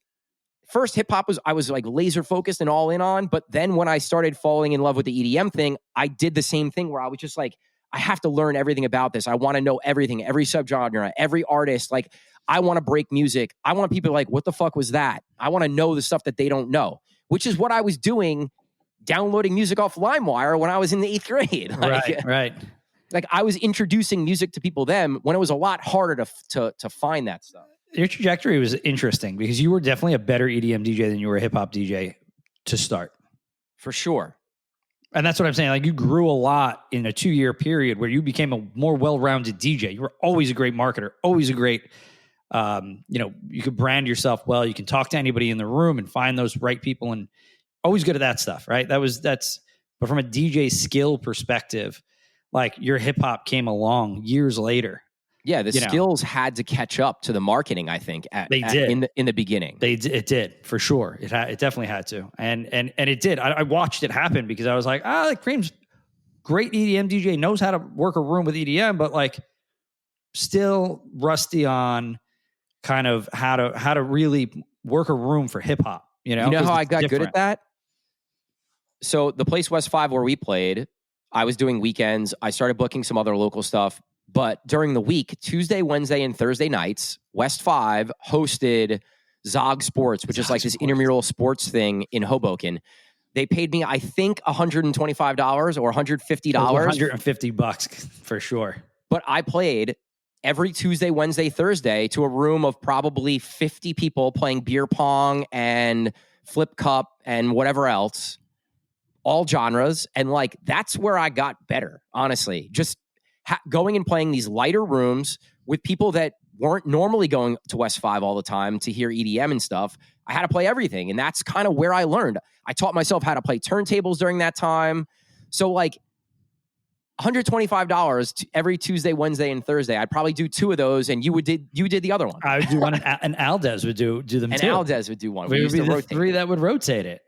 first, hip hop I was like laser focused and all in on. But then when I started falling in love with the EDM thing, I did the same thing where I was just like, I have to learn everything about this. I want to know everything, every subgenre, every artist. Like, I want to break music. I want people like, what the fuck was that? I want to know the stuff that they don't know, which is what I was doing, downloading music off LimeWire when I was in the 8th grade. Like, right. Like, I was introducing music to people then when it was a lot harder to find that stuff. Your trajectory was interesting because you were definitely a better EDM DJ than you were a hip hop DJ to start. For sure. And that's what I'm saying. Like, you grew a lot in a 2-year period where you became a more well-rounded DJ. You were always a great marketer, always a great, you could brand yourself well. You can talk to anybody in the room and find those right people, and always good at that stuff, right? But from a DJ skill perspective, like, your hip hop came along years later. Yeah, the skills had to catch up to the marketing, I think. They did in the beginning. It did, for sure. It definitely had to, and it did. I watched it happen because I was like, Cream's great EDM DJ, knows how to work a room with EDM, but like, still rusty on kind of how to really work a room for hip hop. You know how I got good at that? So the place West 5 where we played, I was doing weekends. I started booking some other local stuff. But during the week, Tuesday, Wednesday, and Thursday nights, West 5 hosted Zog Sports, which is like this intramural sports thing in Hoboken. They paid me, I think, $125 or $150. $150 for sure. But I played every Tuesday, Wednesday, Thursday to a room of probably 50 people playing beer pong and flip cup and whatever else, all genres. And like, that's where I got better, honestly. Just going and playing these lighter rooms with people that weren't normally going to West 5 all the time to hear EDM and stuff. I had to play everything. And that's kind of where I learned. I taught myself how to play turntables during that time. So like $125 every Tuesday, Wednesday, and Thursday. I'd probably do 2 of those, and you did the other one. I would do one, and Aldez would do them and too. And Aldez would do one. We would be the 3 that would rotate it.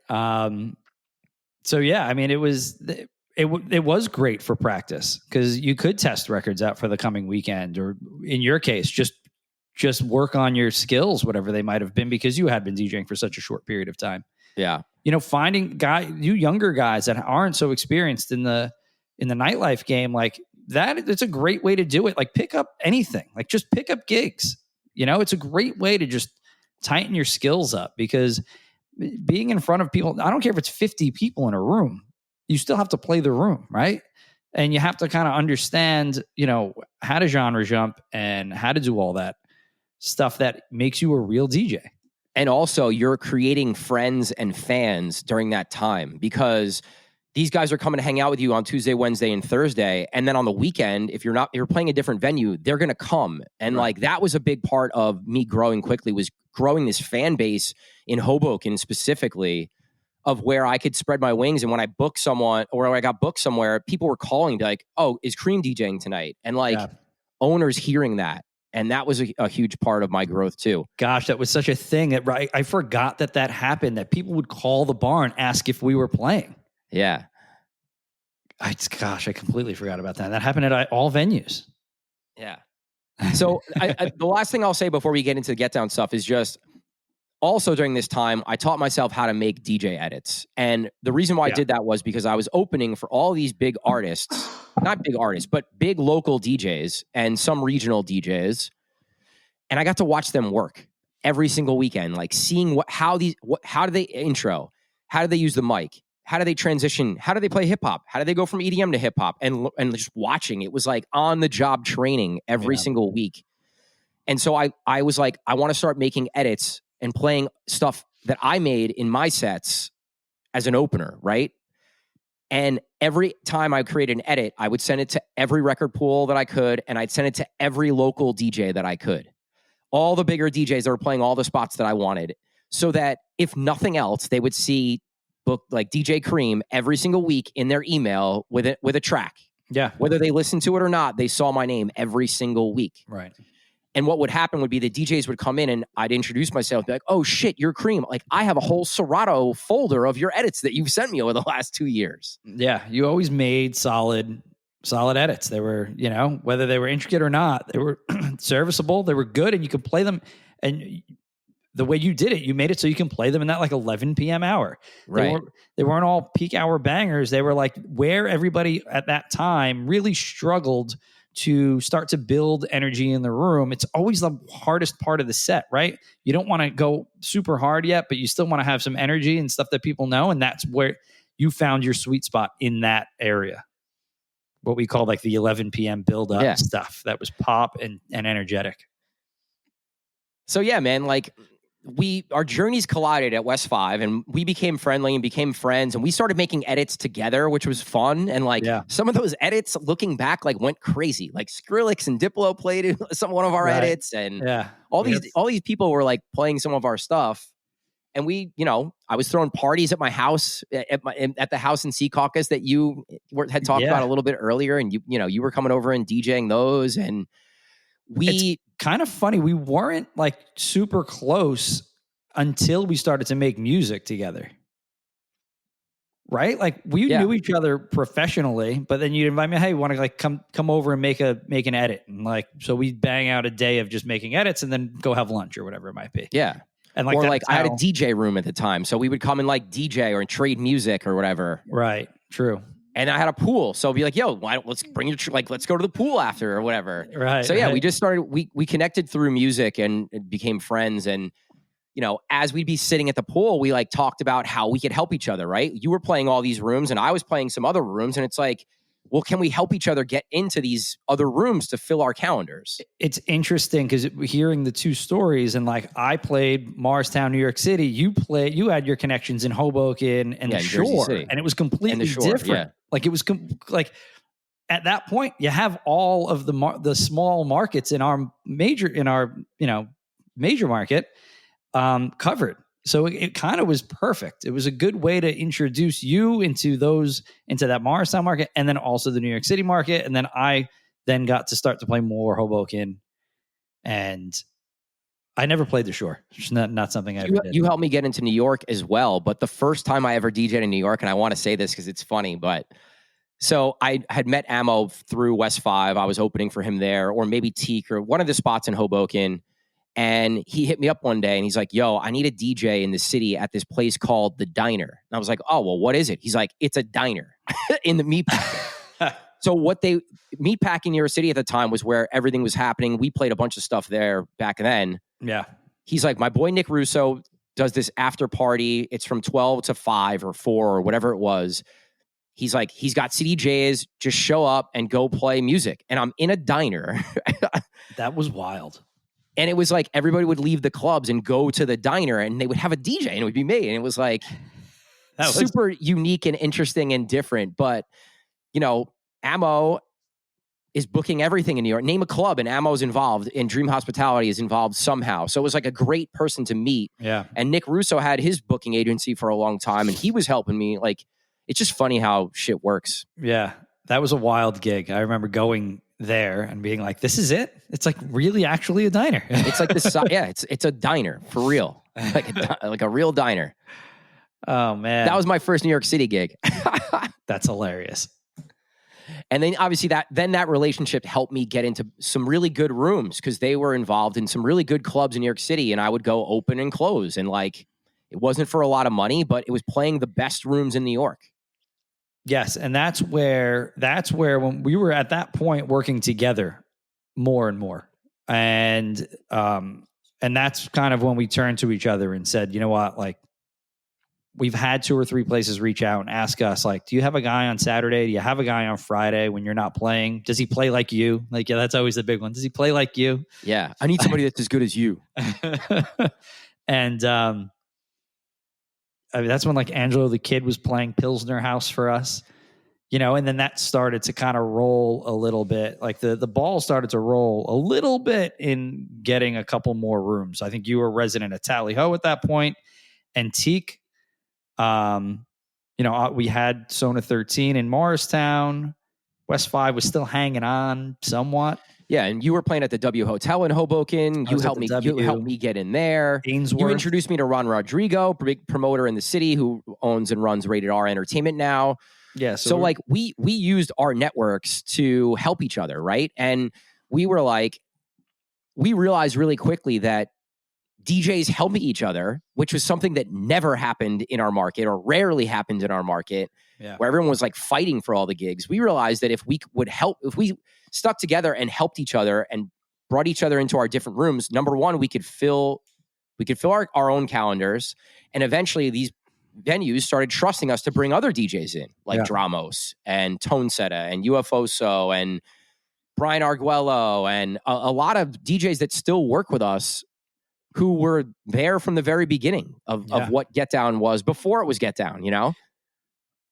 So yeah, I mean, it was great for practice because you could test records out for the coming weekend, or in your case, just work on your skills, whatever they might have been, because you had been DJing for such a short period of time. Yeah. Finding you younger guys that aren't so experienced in the nightlife game, like that, it's a great way to do it. Like, pick up anything, like just pick up gigs. It's a great way to just tighten your skills up, because being in front of people, I don't care if it's 50 people in a room, you still have to play the room, right? And you have to kind of understand, how to genre jump and how to do all that stuff that makes you a real DJ. And also, you're creating friends and fans during that time, because these guys are coming to hang out with you on Tuesday, Wednesday, and Thursday. And then on the weekend, if you're playing a different venue, they're going to come. And like, that was a big part of me growing quickly, was growing this fan base in Hoboken specifically, of where I could spread my wings. And when I booked someone, or when I got booked somewhere, people were calling, be like, "Oh, is Cream DJing tonight?" And like, owners hearing that. And that was a huge part of my growth too. Gosh, that was such a thing that I forgot that happened, that people would call the bar and ask if we were playing. Yeah. I completely forgot about that. That happened at all venues. Yeah. So the last thing I'll say before we get into the get down stuff is just, also during this time, I taught myself how to make DJ edits. And the reason why I did that was because I was opening for all these big artists, not big artists, but big local DJs and some regional DJs. And I got to watch them work every single weekend, like seeing how do they intro? How do they use the mic? How do they transition? How do they play hip hop? How do they go from EDM to hip hop? And just watching, it was like on the job training every single week. And so I was like, I want to start making edits and playing stuff that I made in my sets as an opener, right? And every time I create an edit, I would send it to every record pool that I could, and I'd send it to every local DJ that I could. All the bigger DJs that were playing all the spots that I wanted, so that if nothing else, they would see book like DJ Cream every single week in their email with a track. Yeah. Whether they listened to it or not, they saw my name every single week. Right. And what would happen would be the DJs would come in and I'd introduce myself, be like, "Oh shit, you're Cream. Like, I have a whole Serato folder of your edits that you've sent me over the last 2 years." Yeah. You always made solid edits. They were, whether they were intricate or not, they were serviceable. They were good, and you could play them. And the way you did it, you made it so you can play them in that like 11 p.m. hour. Right. They weren't all peak hour bangers. They were like where everybody at that time really struggled to start to build energy in the room. It's always the hardest part of the set, right? You don't want to go super hard yet, but you still want to have some energy and stuff that people know. And that's where you found your sweet spot in that area. What we call like the 11 p.m. build up stuff that was pop and energetic. So yeah, man, like our journeys collided at West 5 and we became friendly and became friends and we started making edits together, which was fun. And like some of those edits looking back, like went crazy. Like Skrillex and Diplo played one of our edits and all these people were like playing some of our stuff. And we, you know, I was throwing parties at my house at the house in Sea Caucus that you had talked about a little bit earlier. And you were coming over and DJing those and it's kind of funny. We weren't like super close until we started to make music together. Right? Like we knew each other professionally, but then you'd invite me, hey, want to like come over and make an edit. And like, so we'd bang out a day of just making edits and then go have lunch or whatever it might be. Yeah. And like, or like I had a DJ room at the time. So we would come and like DJ or trade music or whatever. Right. True. And I had a pool. So I'd be like, yo, let's bring your, let's go to the pool after or whatever. Right. So we just started, we connected through music and became friends. And, you know, as we'd be sitting at the pool, we like talked about how we could help each other, right? You were playing all these rooms and I was playing some other rooms. And it's like, well, can we help each other get into these other rooms to fill our calendars? It's interesting because hearing the two stories and like I played Morristown, New York City. You had your connections in Hoboken and the Shore, and it was completely different. Yeah. Like it was like at that point, you have all of the small markets in our major market covered. So it kind of was perfect. It was a good way to introduce you into that Morristown market and then also the New York City market. And then I got to start to play more Hoboken. And I never played the Shore. It's not something I ever did. You helped me get into New York as well. But the first time I ever DJed in New York, and I want to say this because it's funny, but so I had met Ammo through West 5. I was opening for him there, or maybe Teak or one of the spots in Hoboken. And he hit me up one day and he's like, yo, I need a DJ in the city at this place called The Diner. And I was like, oh, well, what is it? He's like, it's a diner in the meatpacking. So meatpacking New York City at the time was where everything was happening. We played a bunch of stuff there back then. Yeah. He's like, my boy Nick Russo does this after party. It's from 12 to 5 or 4 or whatever it was. He's like, he's got CDJs, just show up and go play music. And I'm in a diner. That was wild. And it was like everybody would leave the clubs and go to the diner and they would have a DJ and it would be me. And it was like super unique and interesting and different. But, you know, Ammo is booking everything in New York. Name a club and Ammo's involved and Dream Hospitality is involved somehow. So it was like a great person to meet. Yeah. And Nick Russo had his booking agency for a long time and he was helping me. Like, it's just funny how shit works. Yeah. That was a wild gig. I remember going there and being like, this is it? It's like really actually a diner. It's like this. Yeah, it's a diner for real. Like a real diner. Oh man. That was my first New York City gig. That's hilarious. And then obviously that relationship helped me get into some really good rooms because they were involved in some really good clubs in New York City and I would go open and close. And like, it wasn't for a lot of money, but it was playing the best rooms in New York. Yes, and that's where when we were at that point working together more and more, and that's kind of when we turned to each other and said, you know what, like we've had 2 or 3 places reach out and ask us, like, do you have a guy on Saturday? Do you have a guy on Friday when you're not playing? Does he play like you? Like, yeah, that's always the big one. Does he play like you? Yeah, I need somebody that's as good as you. And I mean, that's when like Angelo the Kid was playing Pilsner House for us, you know, and then that started to kind of roll a little bit. Like the ball started to roll a little bit in getting a couple more rooms. I think you were resident at Tally Ho at that point. Antique, you know, we had Sona 13 in Morristown. West 5 was still hanging on somewhat. Yeah, and you were playing at the W Hotel in Hoboken. You helped me get in there. Ainsworth. You introduced me to Ron Rodrigo, big promoter in the city who owns and runs Rated R Entertainment now. Yeah. So like we used our networks to help each other, right? And we were like, we realized really quickly that DJs helping each other, which was something that never happened in our market or rarely happened in our market, where everyone was like fighting for all the gigs. We realized that if we stuck together and helped each other and brought each other into our different rooms, number one, we could fill our own calendars. And eventually these venues started trusting us to bring other DJs in, like Dramos and Tonesetta and UFOso and Brian Arguello and a lot of DJs that still work with us who were there from the very beginning of what Get Down was before it was Get Down, you know?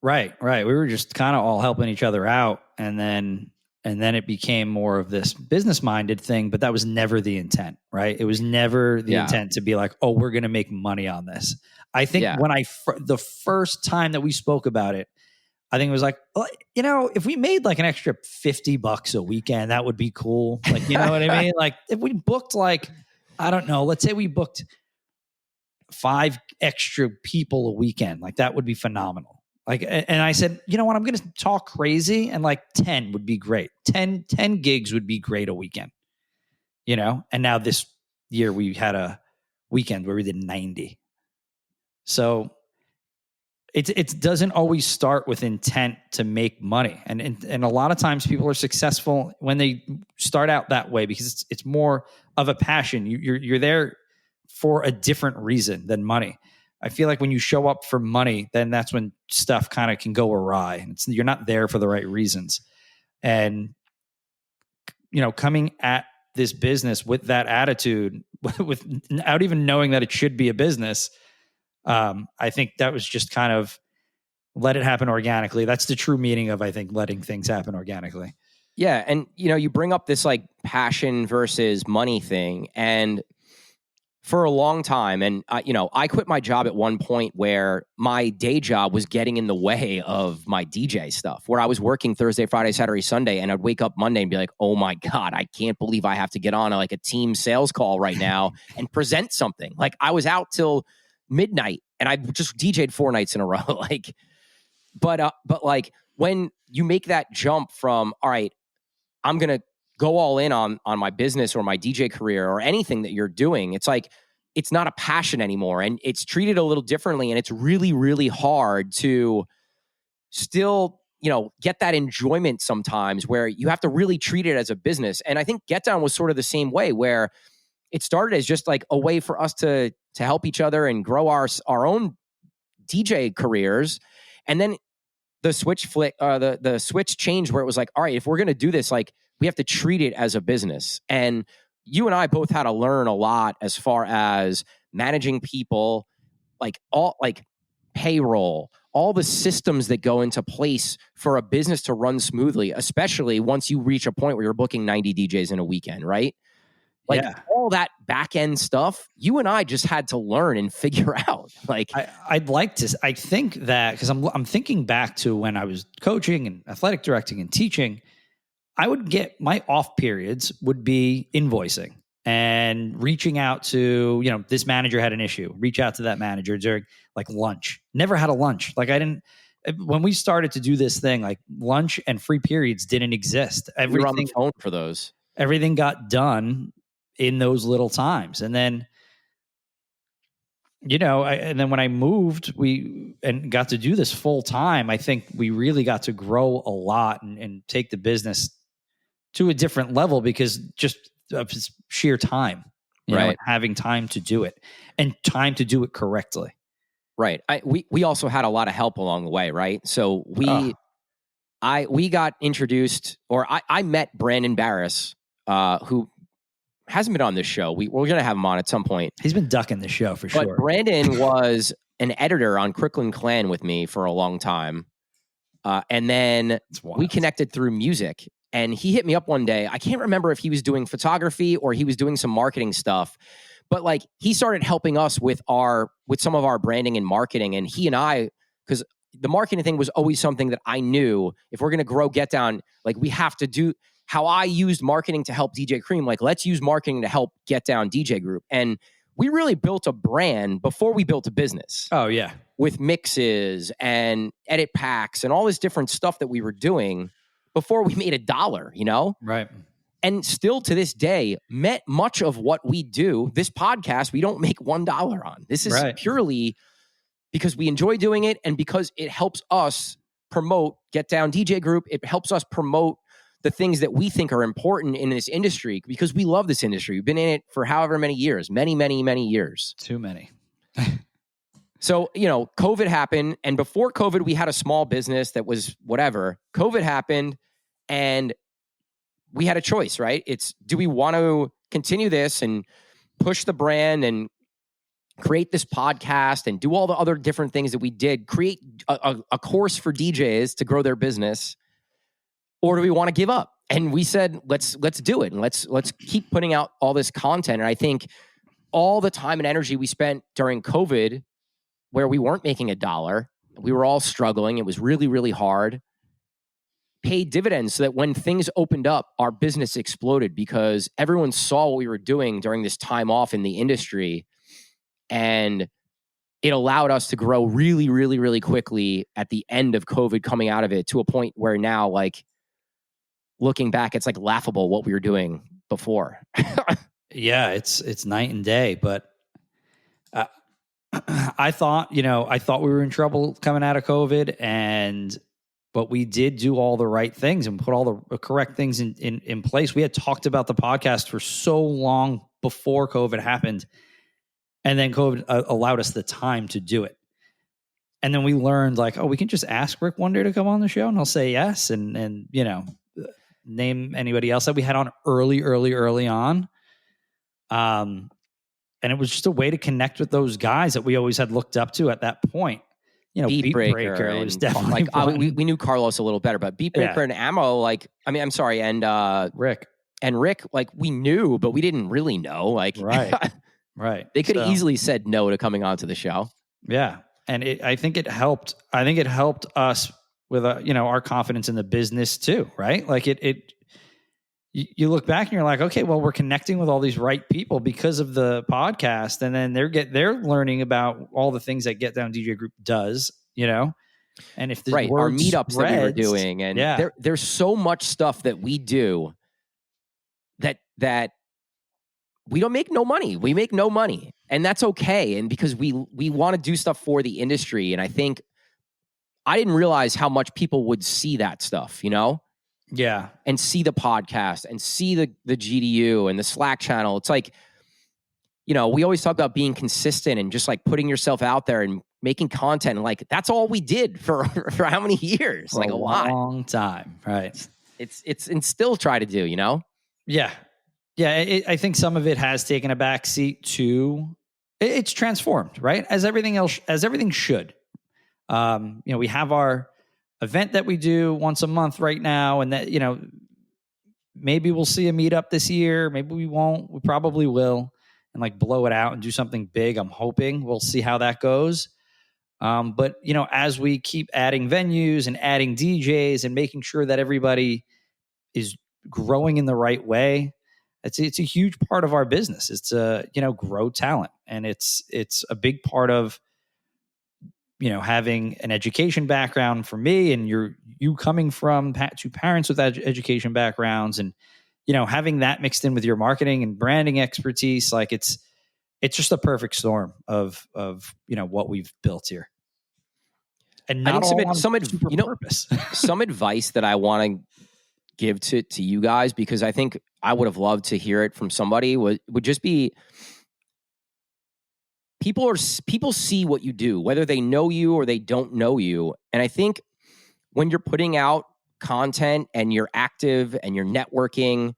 Right. We were just kind of all helping each other out. And then it became more of this business-minded thing, but that was never the intent, right? It was never the intent to be like, oh, we're going to make money on this. I think when the first time that we spoke about it, I think it was like, well, you know, if we made like an extra $50 a weekend, that would be cool. Like, you know what I mean? Like if we booked like, I don't know, let's say we booked 5 extra people a weekend, like that would be phenomenal. Like, and I said, you know what, I'm going to talk crazy and like 10 would be great. 10 gigs would be great a weekend, you know? And now this year we had a weekend where we did 90. So it doesn't always start with intent to make money. And a lot of times people are successful when they start out that way because it's more of a passion. You're there for a different reason than money. I feel like when you show up for money, then that's when stuff kind of can go awry. And you're not there for the right reasons. And, you know, coming at this business with that attitude, without even knowing that it should be a business, I think that was just kind of let it happen organically. That's the true meaning of, I think, letting things happen organically. Yeah. And, you know, you bring up this like passion versus money thing. And for a long time, and, you know, I quit my job at one point where my day job was getting in the way of my DJ stuff, where I was working Thursday, Friday, Saturday, Sunday, and I'd wake up Monday and be like, oh my God, I can't believe I have to get on like a team sales call right now and present something. Like I was out till midnight and I just DJ'd 4 nights in a row. Like, but like when you make that jump from, all right, I'm going to go all in on my business or my DJ career or anything that you're doing, it's like, it's not a passion anymore and it's treated a little differently. And it's really, really hard to still, you know, get that enjoyment sometimes where you have to really treat it as a business. And I think Get Down was sort of the same way, where it started as just like a way for us to help each other and grow our own DJ careers. And then the switch changed where it was like, all right, if we're going to do this, like we have to treat it as a business. And you and I both had to learn a lot as far as managing people, like payroll, all the systems that go into place for a business to run smoothly, especially once you reach a point where you're booking 90 DJs in a weekend, right? Like all that back end stuff, you and I just had to learn and figure out. Like I think that because I'm thinking back to when I was coaching and athletic directing and teaching, I would get my off periods would be invoicing and reaching out to, you know, this manager had an issue, reach out to that manager during like lunch. Never had a lunch. Like when we started to do this thing, like lunch and free periods didn't exist. We were on the phone for those. Everything got done in those little times. And then, you know, and then when I moved, and got to do this full time, I think we really got to grow a lot and take the business to a different level because just of sheer time, you know, having time to do it and time to do it correctly. Right. We also had a lot of help along the way. Right. So we got introduced, or I met Brandon Barris, who hasn't been on this show. We're going to have him on at some point. He's been ducking the show for sure. But Brandon was an editor on Crooklyn Clan with me for a long time. And then we connected through music. And he hit me up one day. I can't remember if he was doing photography or he was doing some marketing stuff. But like he started helping us with some of our branding and marketing. And he and I, because the marketing thing was always something that I knew if we're going to grow Get Down, like we have to do how I used marketing to help DJ Cream. Like, let's use marketing to help Get Down DJ Group. And we really built a brand before we built a business. Oh, yeah. With mixes and edit packs and all this different stuff that we were doing before we made $1, you know? Right. and still to this day, much of what we do, this podcast, we don't make $1 on. This is purely because we enjoy doing it and because it helps us promote Get Down DJ Group. It helps us promote the things that we think are important in this industry because we love this industry. We've been in it for however many years, many, many, many years. Too many. So, COVID happened. And before COVID, we had a small business that was whatever. COVID happened and we had a choice, right? It's, do we want to continue this and push the brand and create this podcast and do all the other different things that we did, create a course for DJs to grow their business, or do we want to give up? And we said, let's do it. And let's keep putting out all this content. And I think all the time and energy we spent during COVID, where we weren't making $1, we were all struggling. It was really, really hard. Paid dividends so that when things opened up, our business exploded because everyone saw what we were doing during this time off in the industry. And it allowed us to grow really, really, really quickly at the end of COVID, coming out of it to a point where now, like, looking back, it's like laughable what we were doing before. Yeah, it's night and day. But I thought we were in trouble coming out of COVID, but we did do all the right things and put all the correct things in place. We had talked about the podcast for so long before COVID happened. And then COVID allowed us the time to do it. And then we learned, like, we can just ask Rick Wonder to come on the show and he'll say yes. And name anybody else that we had on early on. And it was just a way to connect with those guys that we always had looked up to at that point. Beat Breaker was definitely like, we knew Carlos a little better, but Beat Breaker and Ammo, and Rick, like, we knew, but we didn't really know. Like, right. They could have easily said no to coming onto the show. Yeah. And I think it helped us with our confidence in the business too, right? Like you look back and you're like, okay, well, we're connecting with all these right people because of the podcast, and then they're learning about all the things that Get Down DJ Group does, and if the our meetups that we were doing, and there's so much stuff that we do that we don't make no money. We make no money, and that's okay. And because we want to do stuff for the industry, and I think I didn't realize how much people would see that stuff, Yeah. And see the podcast and see the GDU and the Slack channel. It's like, we always talk about being consistent and just like putting yourself out there and making content. And like, that's all we did for how many years? For like a long time. Right. It's and still try to do, Yeah. Yeah. I think some of it has taken a backseat to, it's transformed, right? As everything should. We have our event that we do once a month right now, and that, maybe we'll see a meetup this year, maybe we won't, we probably will, and like blow it out and do something big. I'm hoping we'll see how that goes. But as we keep adding venues and adding DJs and making sure that everybody is growing in the right way, it's a huge part of our business. It's grow talent, and it's a big part of having an education background for me, and you coming from two parents with education backgrounds, and having that mixed in with your marketing and branding expertise, like it's just a perfect storm of what we've built here. And not purpose. Some advice that I want to give to you guys, because I think I would have loved to hear it from somebody, would just be, people see what you do, whether they know you or they don't know you. And I think when you're putting out content and you're active and you're networking,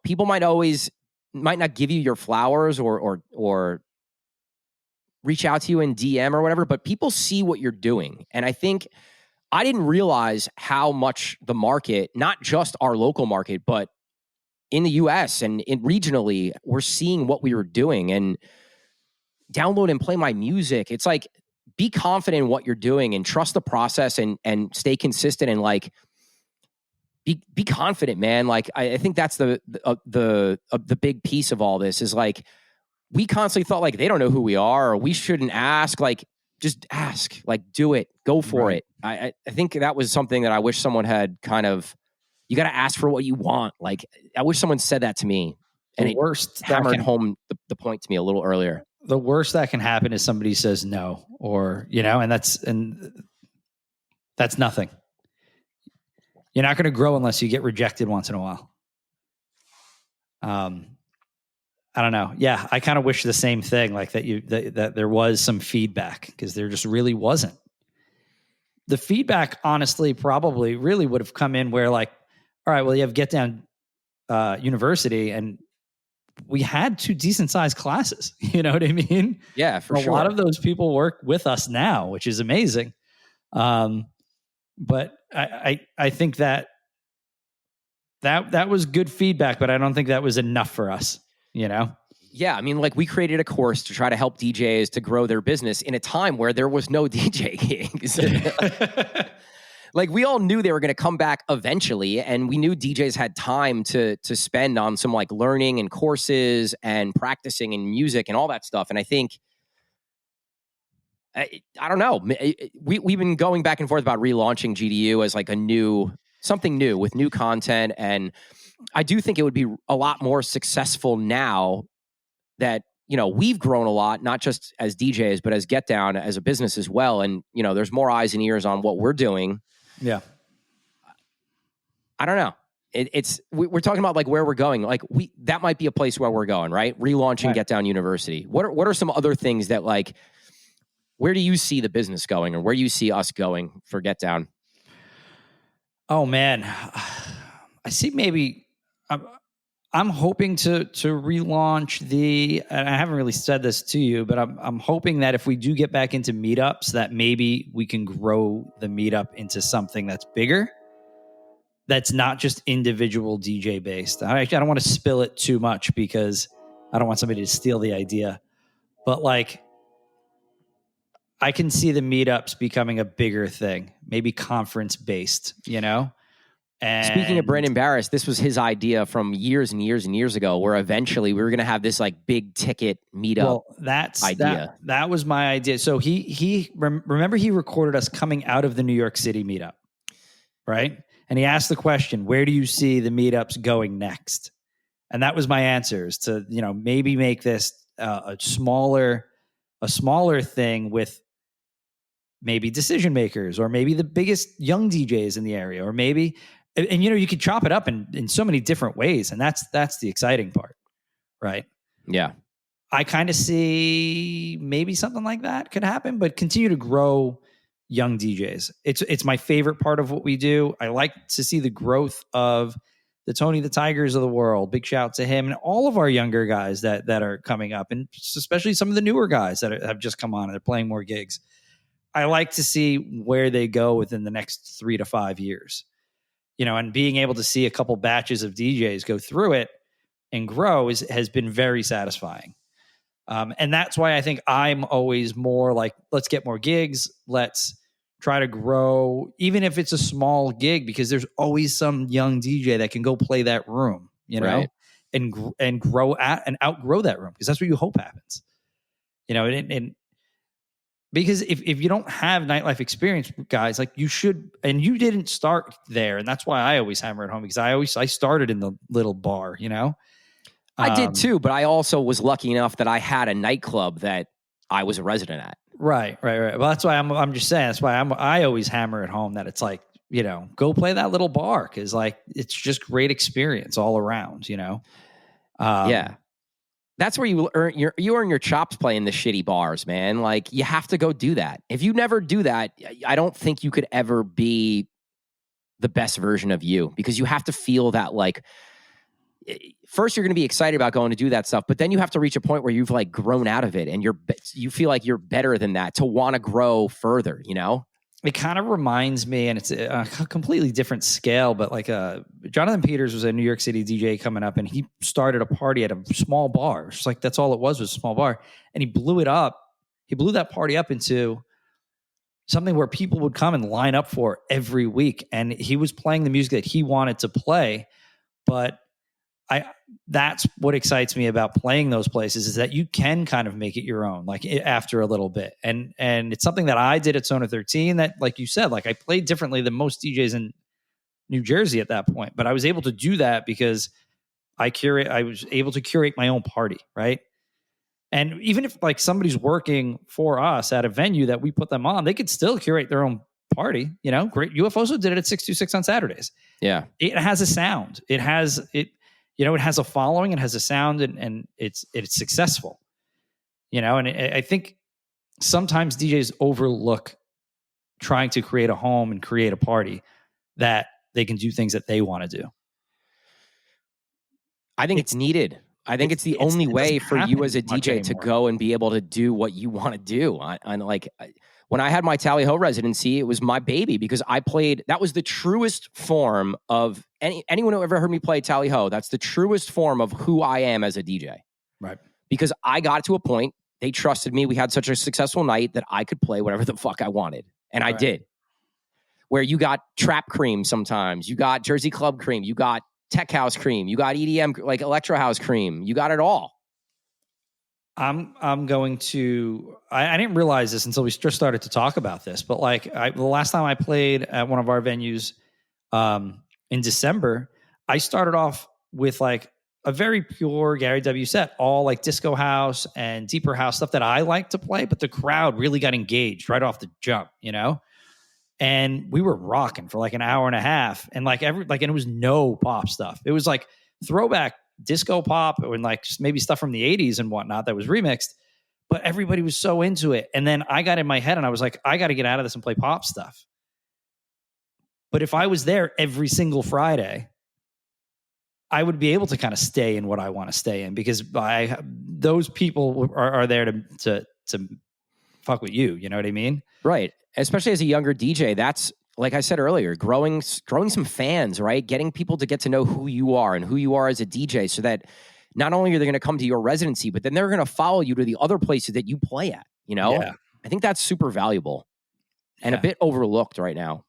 people might not give you your flowers or reach out to you in DM or whatever, but people see what you're doing. And I think I didn't realize how much the market, not just our local market, but in the US and regionally, we're seeing what we were doing. And download and play my music. It's like, be confident in what you're doing and trust the process and stay consistent and like be confident, man. Like I think that's the big piece of all this is like, we constantly thought like they don't know who we are or we shouldn't ask. Like just ask, like do it, go for it. I think that was something that I wish someone had kind of, You got to ask for what you want. Like, I wish someone said that to me. And The worst it hammered home the point to me a little earlier. The worst that can happen is somebody says no, or, and that's nothing. You're not going to grow unless you get rejected once in a while. I don't know. Yeah, I kind of wish the same thing, like that there was some feedback, because there just really wasn't. The feedback, honestly, probably really would have come in where, like, all right, well, you have Get Down University, and we had 2 decent sized classes. You know what I mean? Yeah, for sure. A lot of those people work with us now, which is amazing. But I think that was good feedback, but I don't think that was enough for us, Yeah, I mean, like, we created a course to try to help DJs to grow their business in a time where there was no DJ gigs. Like, we all knew they were going to come back eventually, and we knew DJs had time to spend on some, like, learning and courses and practicing and music and all that stuff. And I think, I don't know, we've been going back and forth about relaunching GDU as, like, something new with new content. And I do think it would be a lot more successful now that, we've grown a lot, not just as DJs, but as Get Down, as a business as well. And, there's more eyes and ears on what we're doing. Yeah. I don't know. We're talking about, like, where we're going. Like, that might be a place where we're going, right? Relaunching Right. Get Down University. What are some other things that, like, where do you see the business going, or where do you see us going for Get Down? Oh man, I see. Maybe I'm hoping to relaunch and I haven't really said this to you, but I'm hoping that if we do get back into meetups, that maybe we can grow the meetup into something that's bigger. That's not just individual DJ based. I don't want to spill it too much, because I don't want somebody to steal the idea. But, like, I can see the meetups becoming a bigger thing, maybe conference based, And Speaking of Brandon Barris, this was his idea from years and years and years ago, where eventually we were going to have this, like, big ticket meetup. Idea. That was my idea. So remember he recorded us coming out of the New York City meetup, right? And he asked the question, where do you see the meetups going next? And that was my answer, is to, maybe make this a smaller thing with maybe decision makers, or maybe the biggest young DJs in the area, or maybe, and you could chop it up in so many different ways. And that's the exciting part, right? Yeah. I kind of see maybe something like that could happen, but continue to grow young DJs. It's my favorite part of what we do. I like to see the growth of the Tony the Tigers of the world. Big shout to him, and all of our younger guys that are coming up, and especially some of the newer guys that have just come on and they're playing more gigs. I like to see where they go within the next 3 to 5 years, and being able to see a couple batches of DJs go through it and grow has been very satisfying. And that's why I think I'm always more like, let's get more gigs. Let's try to grow, even if it's a small gig, because there's always some young DJ that can go play that room, Right. and grow at and outgrow that room, because that's what you hope happens, and because if you don't have nightlife experience, guys, like, you should, and you didn't start there. And that's why I always hammer it home, because I started in the little bar, I did too, but I also was lucky enough that I had a nightclub that I was a resident at. Right. Well, that's why I'm just saying, that's why I always hammer it home that it's like, go play that little bar, because, like, it's just great experience all around, Yeah. That's where you earn your chops playing the shitty bars, man. Like, you have to go do that. If you never do that, I don't think you could ever be the best version of you, because you have to feel that, like, first you're going to be excited about going to do that stuff, but then you have to reach a point where you've, like, grown out of it, and you feel like you're better than that to want to grow further, It kind of reminds me, and it's a completely different scale, but, like, Jonathan Peters was a New York City DJ coming up, and he started a party at a small bar. It's like, that's all it was a small bar. And he blew it up. He blew that party up into something where people would come and line up for every week. And he was playing the music that he wanted to play. But that's what excites me about playing those places, is that you can kind of make it your own, like, after a little bit. And it's something that I did at Zona 13 that, like you said, like, I played differently than most DJs New Jersey at that point, but I was able to do that because I was able to curate my own party, right? And even if like somebody's working for us at a venue that we put them on, they could still curate their own party. Great. UFOso did it at 626 on Saturdays. Yeah. It has a sound. It has a following. It has a sound, and it's successful. And I think sometimes DJs overlook trying to create a home and create a party that they can do things that they want to do. I think it's needed. I think it's the only way for you as a DJ to go and be able to do what you want to do. When I had my Tally Ho residency, it was my baby because I played. That was the truest form of anyone who ever heard me play Tally Ho. That's the truest form of who I am as a DJ. Right. Because I got to a point, they trusted me. We had such a successful night that I could play whatever the fuck I wanted. And I did. Where you got trap cream sometimes. You got Jersey Club cream. You got tech house cream. You got EDM, like electro house cream. You got it all. I'm going to. I didn't realize this until we just started to talk about this. But the last time I played at one of our venues in December, I started off with like a very pure Gary W set, all like disco house and deeper house stuff that I like to play. But the crowd really got engaged right off the jump, And we were rocking for like an hour and a half, and and it was no pop stuff. It was like throwback disco pop and like maybe stuff from the 80s and whatnot that was remixed, but everybody was so into it. And then I got in my head and I was like, I got to get out of this and play pop stuff. But if I was there every single Friday, I would be able to kind of stay in what I want to stay in because those people are there to fuck with you. You know what I mean? Right. Especially as a younger DJ, that's, like I said earlier, growing some fans, right? Getting people to get to know who you are and who you are as a DJ so that not only are they going to come to your residency, but then they're going to follow you to the other places that you play at, Yeah. I think that's super valuable and a bit overlooked right now.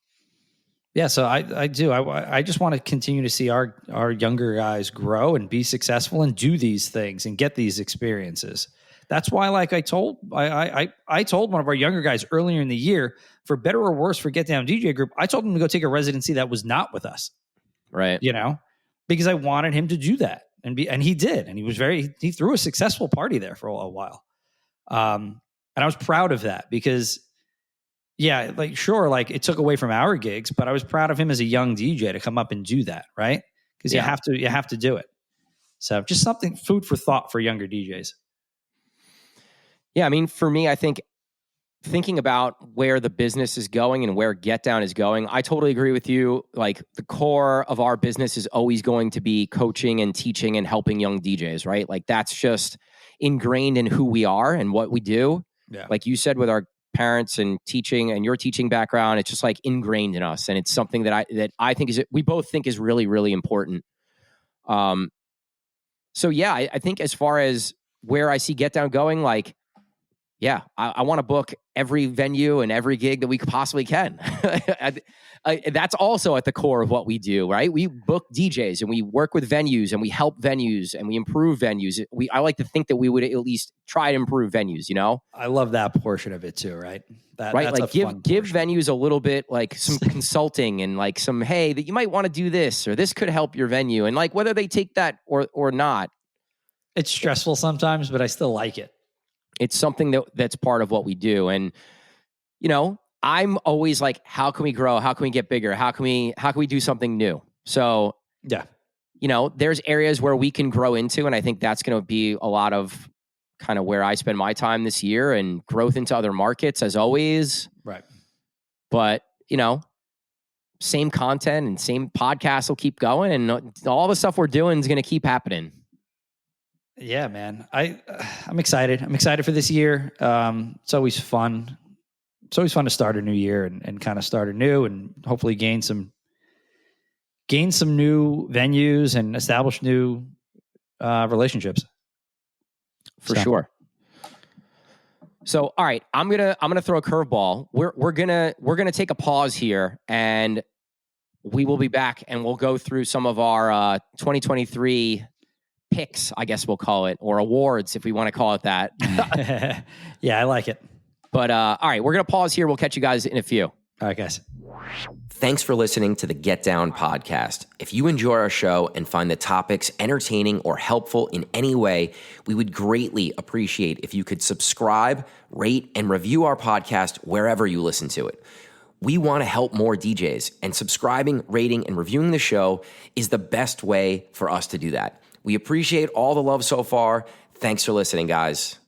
Yeah, so I do. I just want to continue to see our younger guys grow and be successful and do these things and get these experiences. That's why, like I told one of our younger guys earlier in the year, for better or worse, for Get Down DJ Group, I told him to go take a residency that was not with us. Right. Because I wanted him to do that and he did. And he threw a successful party there for a while. And I was proud of that because it took away from our gigs, but I was proud of him as a young DJ to come up and do that. Right. Because you have to do it. So just something, food for thought for younger DJs. Yeah, I mean, for me, I think thinking about where the business is going and where Get Down is going, I totally agree with you. Like the core of our business is always going to be coaching and teaching and helping young DJs, right? Like that's just ingrained in who we are and what we do. Yeah. Like you said, with our parents and teaching and your teaching background, it's just like ingrained in us. And it's something that I think we both think is really, really important. So yeah, I think as far as where I see Get Down going, like, yeah, I want to book every venue and every gig that we possibly can. That's also at the core of what we do, right? We book DJs and we work with venues and we help venues and we improve venues. I like to think that we would at least try to improve venues, I love that portion of it too, right? That's like give venues a little bit, like some consulting and like some, hey, that you might want to do this or this could help your venue, and like whether they take that or not. It's stressful sometimes, but I still like it. It's something that's part of what we do. And, I'm always like, how can we grow? How can we get bigger? How can we do something new? So, yeah, there's areas where we can grow into. And I think that's going to be a lot of kind of where I spend my time this year, and growth into other markets as always. Right. But, same content and same podcasts will keep going, and all the stuff we're doing is going to keep happening. Yeah, man. I'm excited. I'm excited for this year. It's always fun. It's always fun to start a new year and kind of start anew and hopefully gain some new venues and establish new relationships. For sure. So, all right, I'm gonna throw a curveball. We're gonna take a pause here, and we will be back, and we'll go through some of our 2023 picks, I guess we'll call it, or awards if we want to call it that. Yeah, I like it. But all right, we're going to pause here. We'll catch you guys in a few. All right, guys. Thanks for listening to the Get Down podcast. If you enjoy our show and find the topics entertaining or helpful in any way, we would greatly appreciate if you could subscribe, rate, and review our podcast wherever you listen to it. We want to help more DJs, and subscribing, rating, and reviewing the show is the best way for us to do that. We appreciate all the love so far. Thanks for listening, guys.